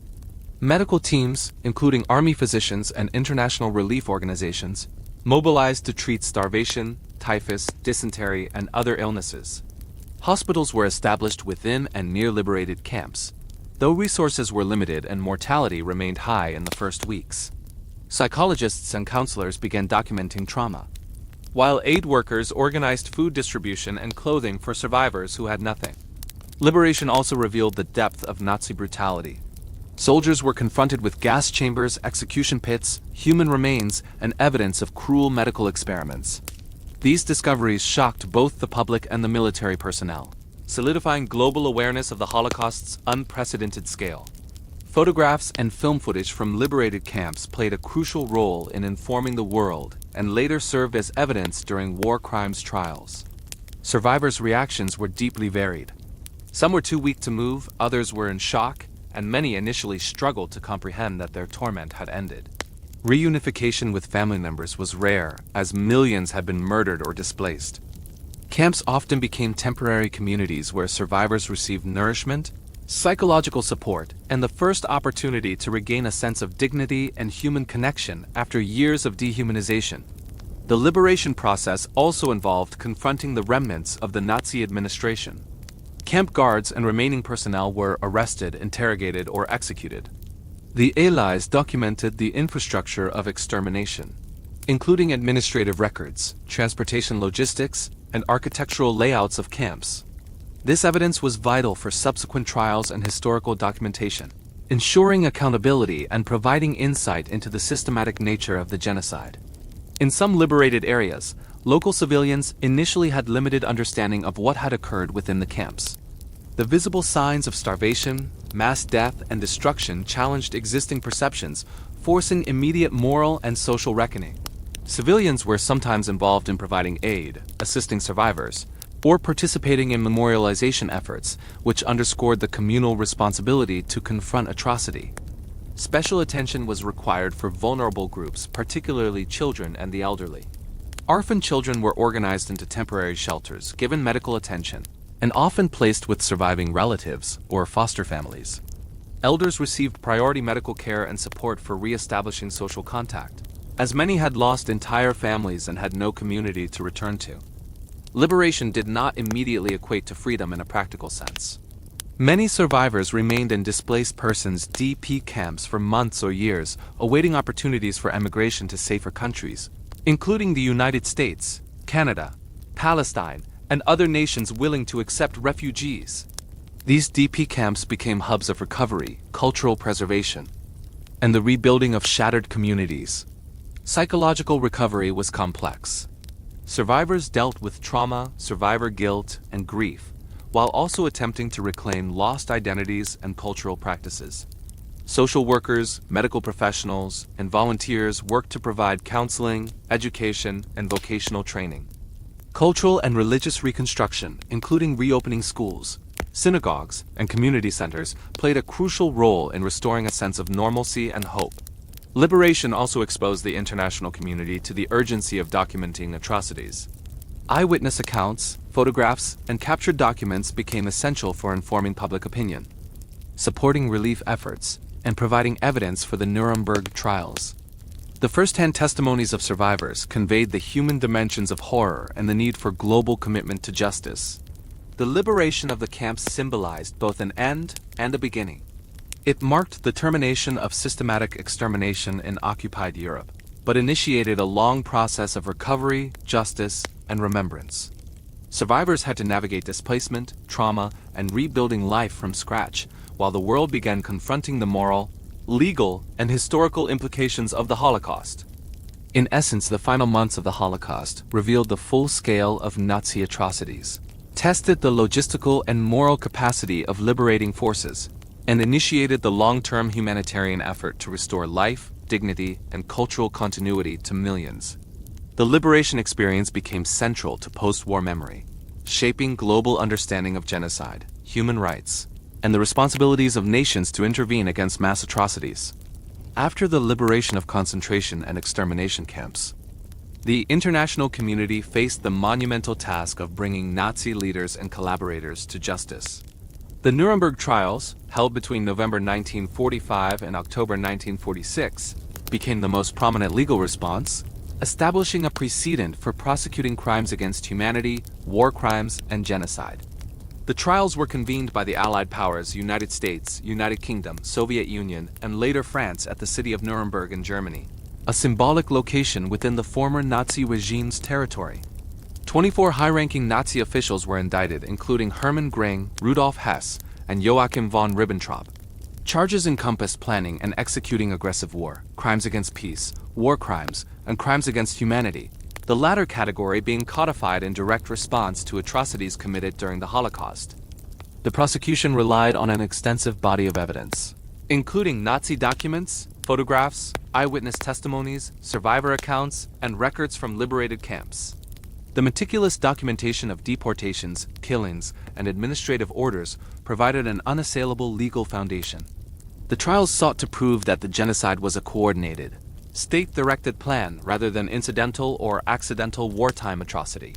Medical teams, including army physicians and international relief organizations, mobilized to treat starvation, typhus, dysentery, and other illnesses. Hospitals were established within and near liberated camps, though resources were limited and mortality remained high in the first weeks. Psychologists and counselors began documenting trauma, while aid workers organized food distribution and clothing for survivors who had nothing. Liberation also revealed the depth of Nazi brutality. Soldiers were confronted with gas chambers, execution pits, human remains, and evidence of cruel medical experiments. These discoveries shocked both the public and the military personnel, solidifying global awareness of the Holocaust's unprecedented scale. Photographs and film footage from liberated camps played a crucial role in informing the world and later served as evidence during war crimes trials. Survivors' reactions were deeply varied. Some were too weak to move, others were in shock, and many initially struggled to comprehend that their torment had ended. Reunification with family members was rare, as millions had been murdered or displaced. Camps often became temporary communities where survivors received nourishment, psychological support, and the first opportunity to regain a sense of dignity and human connection after years of dehumanization. The liberation process also involved confronting the remnants of the Nazi administration. Camp guards and remaining personnel were arrested, interrogated, or executed. The Allies documented the infrastructure of extermination, including administrative records, transportation logistics, and architectural layouts of camps. This evidence was vital for subsequent trials and historical documentation, ensuring accountability and providing insight into the systematic nature of the genocide. In some liberated areas, local civilians initially had limited understanding of what had occurred within the camps. The visible signs of starvation, mass death, and destruction challenged existing perceptions, forcing immediate moral and social reckoning. Civilians were sometimes involved in providing aid, assisting survivors, or participating in memorialization efforts, which underscored the communal responsibility to confront atrocity. Special attention was required for vulnerable groups, particularly children and the elderly. Orphan children were organized into temporary shelters, given medical attention, and often placed with surviving relatives or foster families. Elders received priority medical care and support for re-establishing social contact, as many had lost entire families and had no community to return to. Liberation did not immediately equate to freedom in a practical sense. Many survivors remained in displaced persons DP camps for months or years, awaiting opportunities for emigration to safer countries, including the United States, Canada, Palestine, and other nations willing to accept refugees. These DP camps became hubs of recovery, cultural preservation, and the rebuilding of shattered communities. Psychological recovery was complex. Survivors dealt with trauma, survivor guilt, and grief, while also attempting to reclaim lost identities and cultural practices. Social workers, medical professionals, and volunteers worked to provide counseling, education, and vocational training. Cultural and religious reconstruction, including reopening schools, synagogues, and community centers, played a crucial role in restoring a sense of normalcy and hope. Liberation also exposed the international community to the urgency of documenting atrocities. Eyewitness accounts, photographs, and captured documents became essential for informing public opinion, supporting relief efforts, and providing evidence for the Nuremberg trials. The first-hand testimonies of survivors conveyed the human dimensions of horror and the need for global commitment to justice. The liberation of the camps symbolized both an end and a beginning. It marked the termination of systematic extermination in occupied Europe, but initiated a long process of recovery, justice, and remembrance. Survivors had to navigate displacement, trauma, and rebuilding life from scratch, while the world began confronting the moral, legal, and historical implications of the Holocaust. In essence, the final months of the Holocaust revealed the full scale of Nazi atrocities, tested the logistical and moral capacity of liberating forces, and initiated the long-term humanitarian effort to restore life, dignity, and cultural continuity to millions. The liberation experience became central to post-war memory, shaping global understanding of genocide, human rights, and the responsibilities of nations to intervene against mass atrocities. After the liberation of concentration and extermination camps, the international community faced the monumental task of bringing Nazi leaders and collaborators to justice. The Nuremberg trials, held between November 1945 and October 1946, became the most prominent legal response, establishing a precedent for prosecuting crimes against humanity, war crimes, and genocide. The trials were convened by the Allied powers United States, United Kingdom, Soviet Union, and later France at the city of Nuremberg in Germany, a symbolic location within the former Nazi regime's territory. 24 high-ranking Nazi officials were indicted, including Hermann Göring, Rudolf Hess, and Joachim von Ribbentrop. Charges encompassed planning and executing aggressive war, crimes against peace, war crimes, and crimes against humanity, the latter category being codified in direct response to atrocities committed during the Holocaust. The prosecution relied on an extensive body of evidence, including Nazi documents, photographs, eyewitness testimonies, survivor accounts, and records from liberated camps. The meticulous documentation of deportations, killings, and administrative orders provided an unassailable legal foundation. The trials sought to prove that the genocide was a coordinated, state-directed plan rather than incidental or accidental wartime atrocity.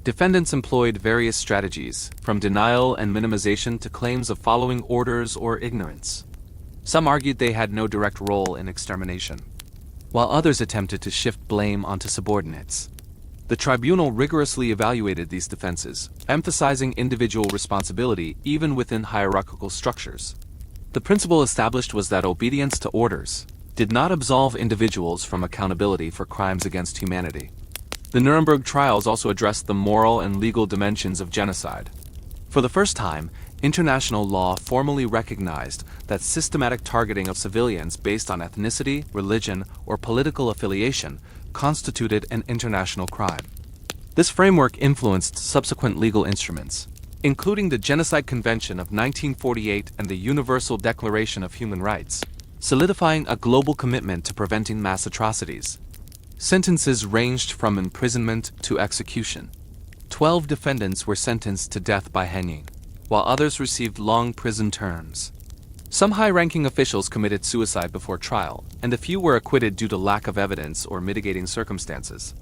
Defendants employed various strategies, from denial and minimization to claims of following orders or ignorance. Some argued they had no direct role in extermination, while others attempted to shift blame onto subordinates. The tribunal rigorously evaluated these defenses, emphasizing individual responsibility even within hierarchical structures. The principle established was that obedience to orders did not absolve individuals from accountability for crimes against humanity. The Nuremberg trials also addressed the moral and legal dimensions of genocide. For the first time, international law formally recognized that systematic targeting of civilians based on ethnicity, religion, or political affiliation constituted an international crime. This framework influenced subsequent legal instruments, including the Genocide Convention of 1948 and the Universal Declaration of Human Rights, solidifying a global commitment to preventing mass atrocities. Sentences ranged from imprisonment to execution. 12 defendants were sentenced to death by hanging, while others received long prison terms. Some high-ranking officials committed suicide before trial, and a few were acquitted due to lack of evidence or mitigating circumstances.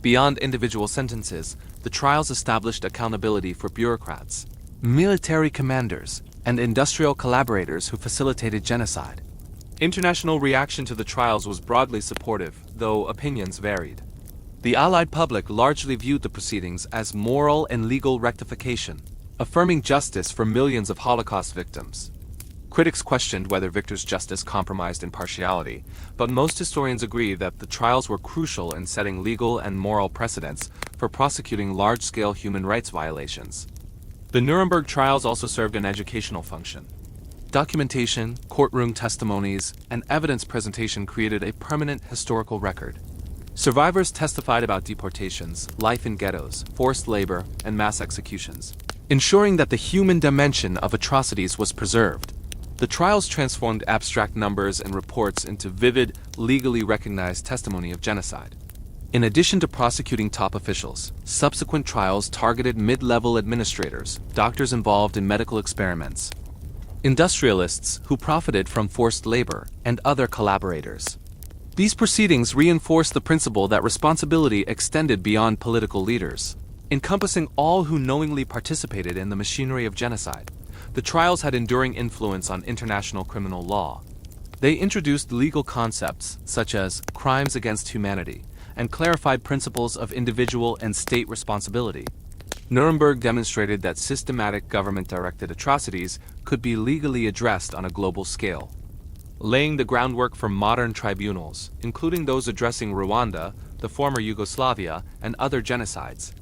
Beyond individual sentences, the trials established accountability for bureaucrats, military commanders, and industrial collaborators who facilitated genocide. International reaction to the trials was broadly supportive, though opinions varied. The Allied public largely viewed the proceedings as moral and legal rectification, affirming justice for millions of Holocaust victims. Critics questioned whether Victor's justice compromised impartiality, but most historians agree that the trials were crucial in setting legal and moral precedents for prosecuting large-scale human rights violations. The Nuremberg trials also served an educational function. Documentation, courtroom testimonies, and evidence presentation created a permanent historical record. Survivors testified about deportations, life in ghettos, forced labor, and mass executions, ensuring that the human dimension of atrocities was preserved. The trials transformed abstract numbers and reports into vivid, legally recognized testimony of genocide. In addition to prosecuting top officials, subsequent trials targeted mid-level administrators, doctors involved in medical experiments, industrialists who profited from forced labor, and other collaborators. These proceedings reinforced the principle that responsibility extended beyond political leaders, encompassing all who knowingly participated in the machinery of genocide. The trials had enduring influence on international criminal law. They introduced legal concepts such as crimes against humanity and clarified principles of individual and state responsibility. Nuremberg demonstrated that systematic government-directed atrocities could be legally addressed on a global scale, laying the groundwork for modern tribunals, including those addressing Rwanda, the former Yugoslavia, and other genocides.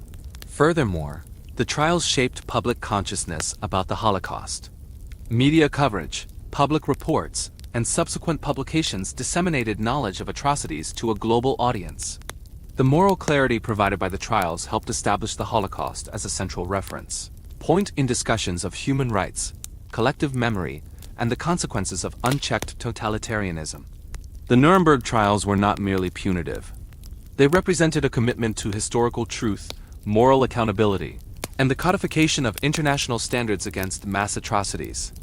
Furthermore, the trials shaped public consciousness about the Holocaust. Media coverage, public reports, and subsequent publications disseminated knowledge of atrocities to a global audience. The moral clarity provided by the trials helped establish the Holocaust as a central reference point in discussions of human rights, collective memory, and the consequences of unchecked totalitarianism. The Nuremberg trials were not merely punitive. They represented a commitment to historical truth, moral accountability, and the codification of international standards against mass atrocities.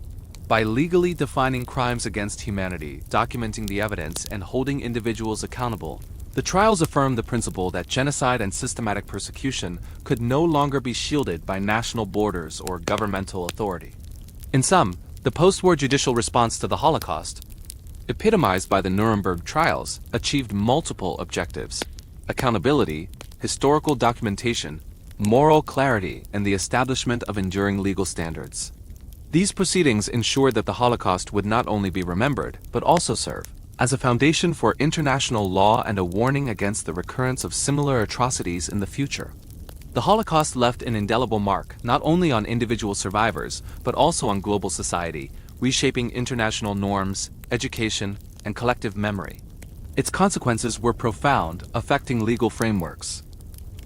By legally defining crimes against humanity, documenting the evidence, and holding individuals accountable, the trials affirmed the principle that genocide and systematic persecution could no longer be shielded by national borders or governmental authority. In sum, the post-war judicial response to the Holocaust, epitomized by the Nuremberg trials, achieved multiple objectives: accountability, historical documentation, moral clarity, and the establishment of enduring legal standards. These proceedings ensured that the Holocaust would not only be remembered, but also serve as a foundation for international law and a warning against the recurrence of similar atrocities in the future. The Holocaust left an indelible mark not only on individual survivors, but also on global society, reshaping international norms, education, and collective memory. Its consequences were profound, affecting legal frameworks,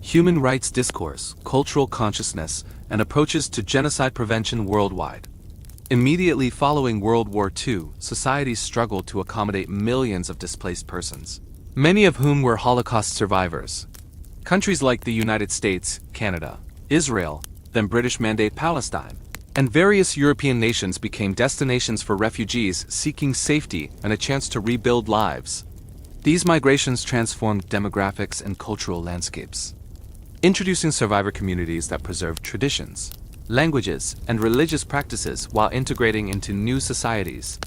human rights discourse, cultural consciousness, and approaches to genocide prevention worldwide. Immediately following World War II, societies struggled to accommodate millions of displaced persons, many of whom were Holocaust survivors. Countries like the United States, Canada, Israel, then British Mandate Palestine, and various European nations became destinations for refugees seeking safety and a chance to rebuild lives. These migrations transformed demographics and cultural landscapes, introducing survivor communities that preserved traditions, languages, and religious practices while integrating into new societies.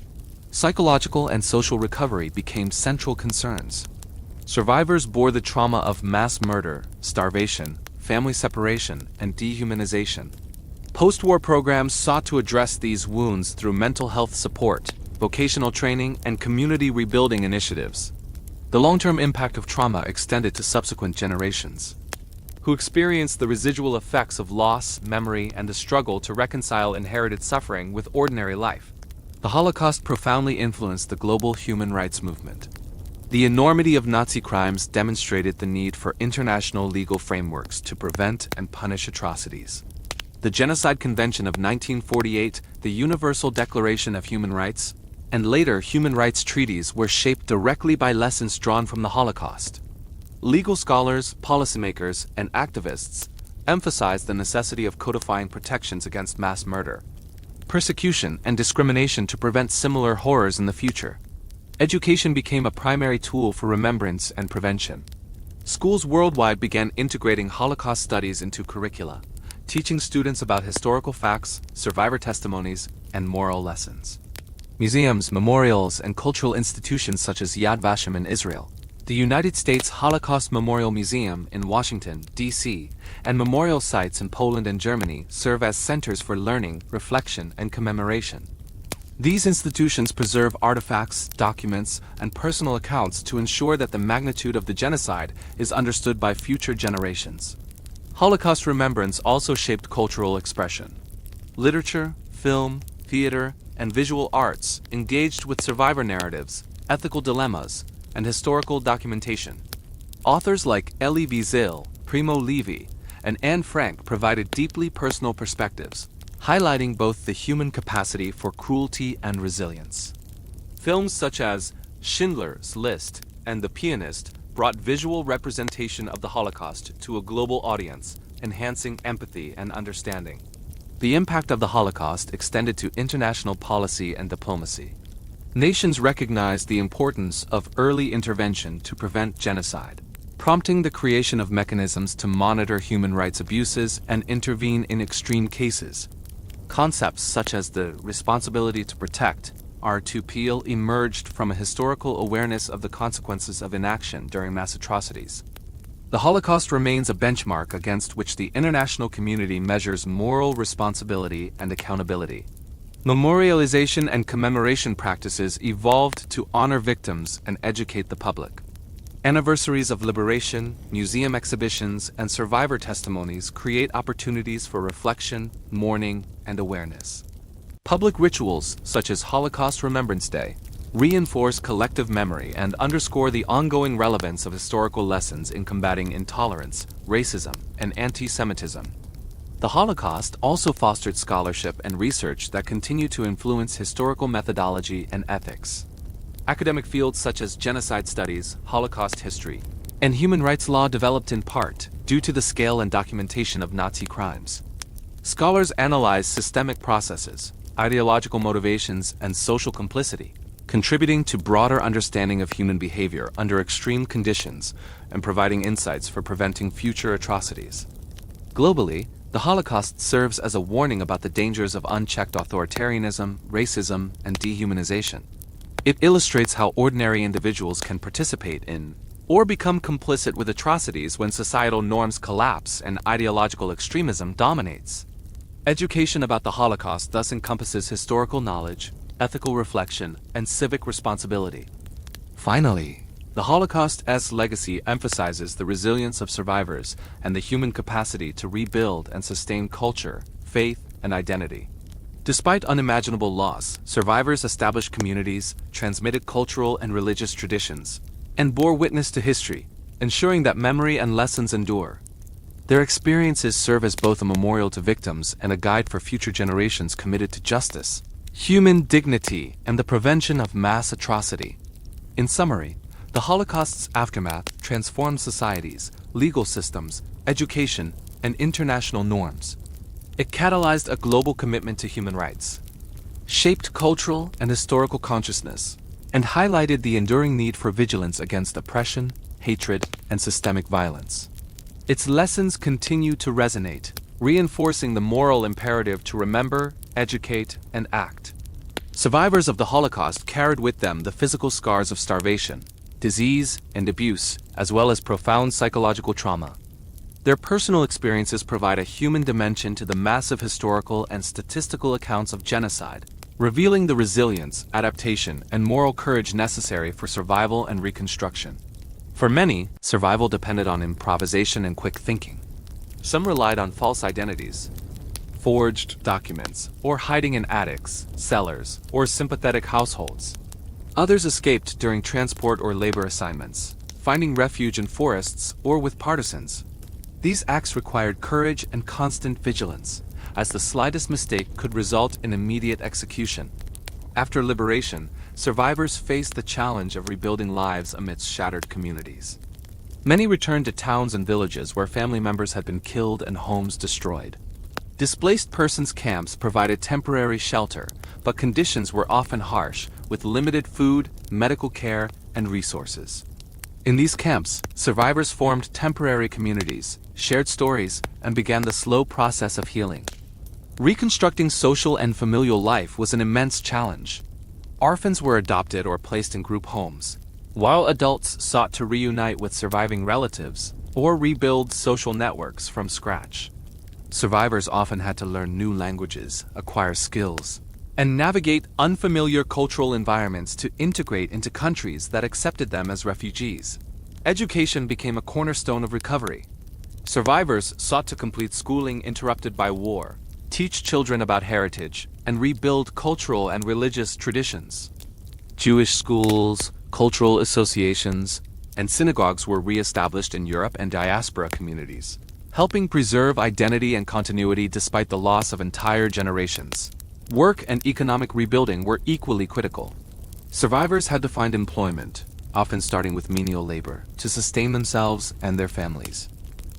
Psychological and social recovery became central concerns. Survivors bore the trauma of mass murder, starvation, family separation, and dehumanization. Post-war programs sought to address these wounds through mental health support, vocational training, and community rebuilding initiatives. The long-term impact of trauma extended to subsequent generations, who experienced the residual effects of loss, memory, and the struggle to reconcile inherited suffering with ordinary life. The Holocaust profoundly influenced the global human rights movement. The enormity of Nazi crimes demonstrated the need for international legal frameworks to prevent and punish atrocities. The Genocide Convention of 1948, the Universal Declaration of Human Rights, and later human rights treaties were shaped directly by lessons drawn from the Holocaust. Legal scholars, policymakers, and activists emphasized the necessity of codifying protections against mass murder, persecution, and discrimination to prevent similar horrors in the future. Education became a primary tool for remembrance and prevention. Schools worldwide began integrating Holocaust studies into curricula, teaching students about historical facts, survivor testimonies, and moral lessons. Museums, memorials, and cultural institutions such as Yad Vashem in Israel, the United States Holocaust Memorial Museum in Washington, D.C., and memorial sites in Poland and Germany serve as centers for learning, reflection, and commemoration. These institutions preserve artifacts, documents, and personal accounts to ensure that the magnitude of the genocide is understood by future generations. Holocaust remembrance also shaped cultural expression. Literature, film, theater, and visual arts engaged with survivor narratives, ethical dilemmas, and historical documentation. Authors like Elie Wiesel, Primo Levi, and Anne Frank provided deeply personal perspectives, highlighting both the human capacity for cruelty and resilience. Films such as Schindler's List and The Pianist brought visual representation of the Holocaust to a global audience, enhancing empathy and understanding. The impact of the Holocaust extended to international policy and diplomacy. Nations recognized the importance of early intervention to prevent genocide, prompting the creation of mechanisms to monitor human rights abuses and intervene in extreme cases. Concepts such as the responsibility to protect, R2P, emerged from a historical awareness of the consequences of inaction during mass atrocities. The Holocaust remains a benchmark against which the international community measures moral responsibility and accountability. Memorialization and commemoration practices evolved to honor victims and educate the public. Anniversaries of liberation, museum exhibitions, and survivor testimonies create opportunities for reflection, mourning, and awareness. Public rituals, such as Holocaust Remembrance Day, reinforce collective memory and underscore the ongoing relevance of historical lessons in combating intolerance, racism, and anti-Semitism. The Holocaust also fostered scholarship and research that continue to influence historical methodology and ethics. Academic fields such as genocide studies, Holocaust history, and human rights law developed in part due to the scale and documentation of Nazi crimes. Scholars analyze systemic processes, ideological motivations, and social complicity, contributing to broader understanding of human behavior under extreme conditions and providing insights for preventing future atrocities. Globally, the Holocaust serves as a warning about the dangers of unchecked authoritarianism, racism, and dehumanization. It illustrates how ordinary individuals can participate in or become complicit with atrocities when societal norms collapse and ideological extremism dominates. Education about the Holocaust thus encompasses historical knowledge, ethical reflection, and civic responsibility. Finally, the Holocaust's legacy emphasizes the resilience of survivors and the human capacity to rebuild and sustain culture, faith, and identity. Despite unimaginable loss, survivors established communities, transmitted cultural and religious traditions, and bore witness to history, ensuring that memory and lessons endure. Their experiences serve as both a memorial to victims and a guide for future generations committed to justice, human dignity, and the prevention of mass atrocity. In summary, the Holocaust's aftermath transformed societies, legal systems, education, and international norms. It catalyzed a global commitment to human rights, shaped cultural and historical consciousness, and highlighted the enduring need for vigilance against oppression, hatred, and systemic violence. Its lessons continue to resonate, reinforcing the moral imperative to remember, educate, and act. Survivors of the Holocaust carried with them the physical scars of starvation, disease, and abuse, as well as profound psychological trauma. Their personal experiences provide a human dimension to the massive historical and statistical accounts of genocide, revealing the resilience, adaptation, and moral courage necessary for survival and reconstruction. For many, survival depended on improvisation and quick thinking. Some relied on false identities, forged documents, or hiding in attics, cellars, or sympathetic households. Others escaped during transport or labor assignments, finding refuge in forests or with partisans. These acts required courage and constant vigilance, as the slightest mistake could result in immediate execution. After liberation, survivors faced the challenge of rebuilding lives amidst shattered communities. Many returned to towns and villages where family members had been killed and homes destroyed. Displaced persons camps provided temporary shelter, but conditions were often harsh, with limited food, medical care, and resources. In these camps, survivors formed temporary communities, shared stories, and began the slow process of healing. Reconstructing social and familial life was an immense challenge. Orphans were adopted or placed in group homes, while adults sought to reunite with surviving relatives or rebuild social networks from scratch. Survivors often had to learn new languages, acquire skills, and navigate unfamiliar cultural environments to integrate into countries that accepted them as refugees. Education became a cornerstone of recovery. Survivors sought to complete schooling interrupted by war, teach children about heritage, and rebuild cultural and religious traditions. Jewish schools, cultural associations, and synagogues were re-established in Europe and diaspora communities, helping preserve identity and continuity despite the loss of entire generations. Work and economic rebuilding were equally critical. Survivors had to find employment, often starting with menial labor, to sustain themselves and their families.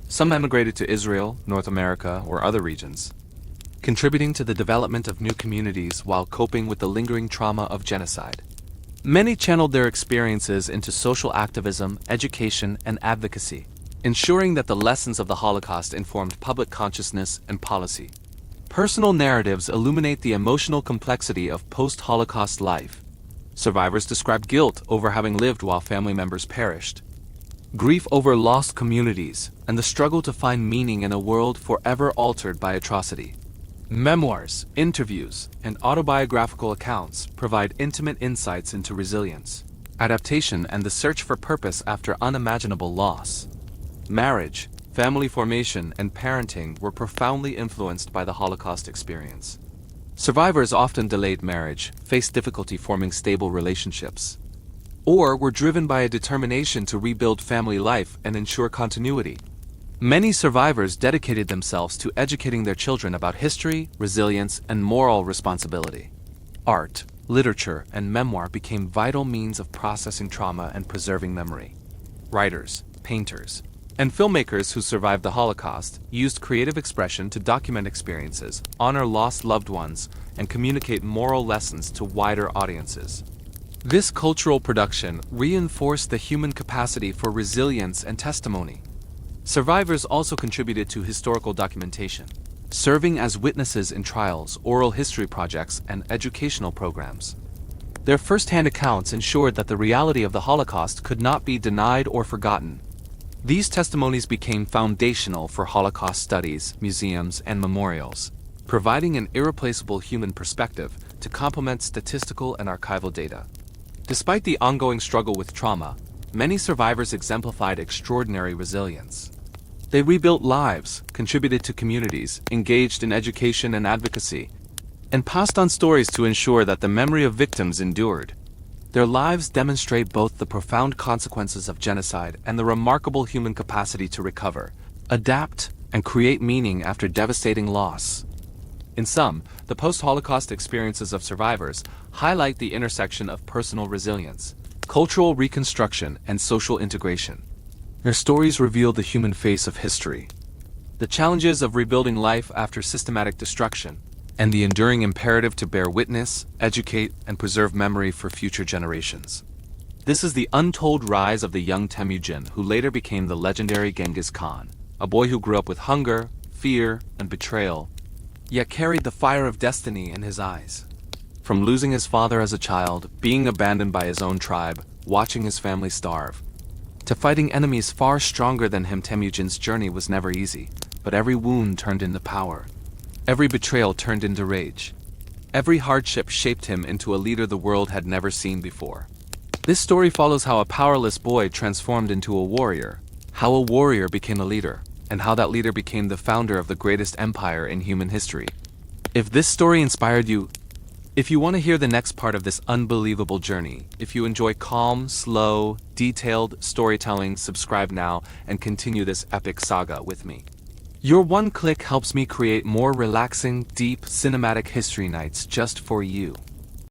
Some emigrated to Israel, North America, or other regions, contributing to the development of new communities while coping with the lingering trauma of genocide. Many channeled their experiences into social activism, education, and advocacy, ensuring that the lessons of the Holocaust informed public consciousness and policy. Personal narratives illuminate the emotional complexity of post-Holocaust life. Survivors describe guilt over having lived while family members perished, grief over lost communities, and the struggle to find meaning in a world forever altered by atrocity. Memoirs, interviews, and autobiographical accounts provide intimate insights into resilience, adaptation, and the search for purpose after unimaginable loss. Marriage, family formation, and parenting were profoundly influenced by the Holocaust experience. Survivors often delayed marriage, faced difficulty forming stable relationships, or were driven by a determination to rebuild family life and ensure continuity. Many survivors dedicated themselves to educating their children about history, resilience, and moral responsibility. Art, literature, and memoir became vital means of processing trauma and preserving memory. Writers, painters, and filmmakers who survived the Holocaust used creative expression to document experiences, honor lost loved ones, and communicate moral lessons to wider audiences. This cultural production reinforced the human capacity for resilience and testimony. Survivors also contributed to historical documentation, serving as witnesses in trials, oral history projects, and educational programs. Their first-hand accounts ensured that the reality of the Holocaust could not be denied or forgotten. These testimonies became foundational for Holocaust studies, museums, and memorials, providing an irreplaceable human perspective to complement statistical and archival data. Despite the ongoing struggle with trauma, many survivors exemplified extraordinary resilience. They rebuilt lives, contributed to communities, engaged in education and advocacy, and passed on stories to ensure that the memory of victims endured. Their lives demonstrate both the profound consequences of genocide and the remarkable human capacity to recover, adapt, and create meaning after devastating loss. In sum, the post-Holocaust experiences of survivors highlight the intersection of personal resilience, cultural reconstruction, and social integration. Their stories reveal the human face of history, the challenges of rebuilding life after systematic destruction, and the enduring imperative to bear witness, educate, and preserve memory for future generations. This is the untold rise of the young Temujin, who later became the legendary Genghis Khan, a boy who grew up with hunger, fear, and betrayal, yet carried the fire of destiny in his eyes. From losing his father as a child, being abandoned by his own tribe, watching his family starve, to fighting enemies far stronger than him, Temujin's journey was never easy, but every wound turned into power. Every betrayal turned into rage. Every hardship shaped him into a leader the world had never seen before. This story follows how a powerless boy transformed into a warrior, how a warrior became a leader, and how that leader became the founder of the greatest empire in human history. If this story inspired you, if you want to hear the next part of this unbelievable journey, if you enjoy calm, slow, detailed storytelling, subscribe now and continue this epic saga with me. Your one click helps me create more relaxing, deep, cinematic history nights just for you.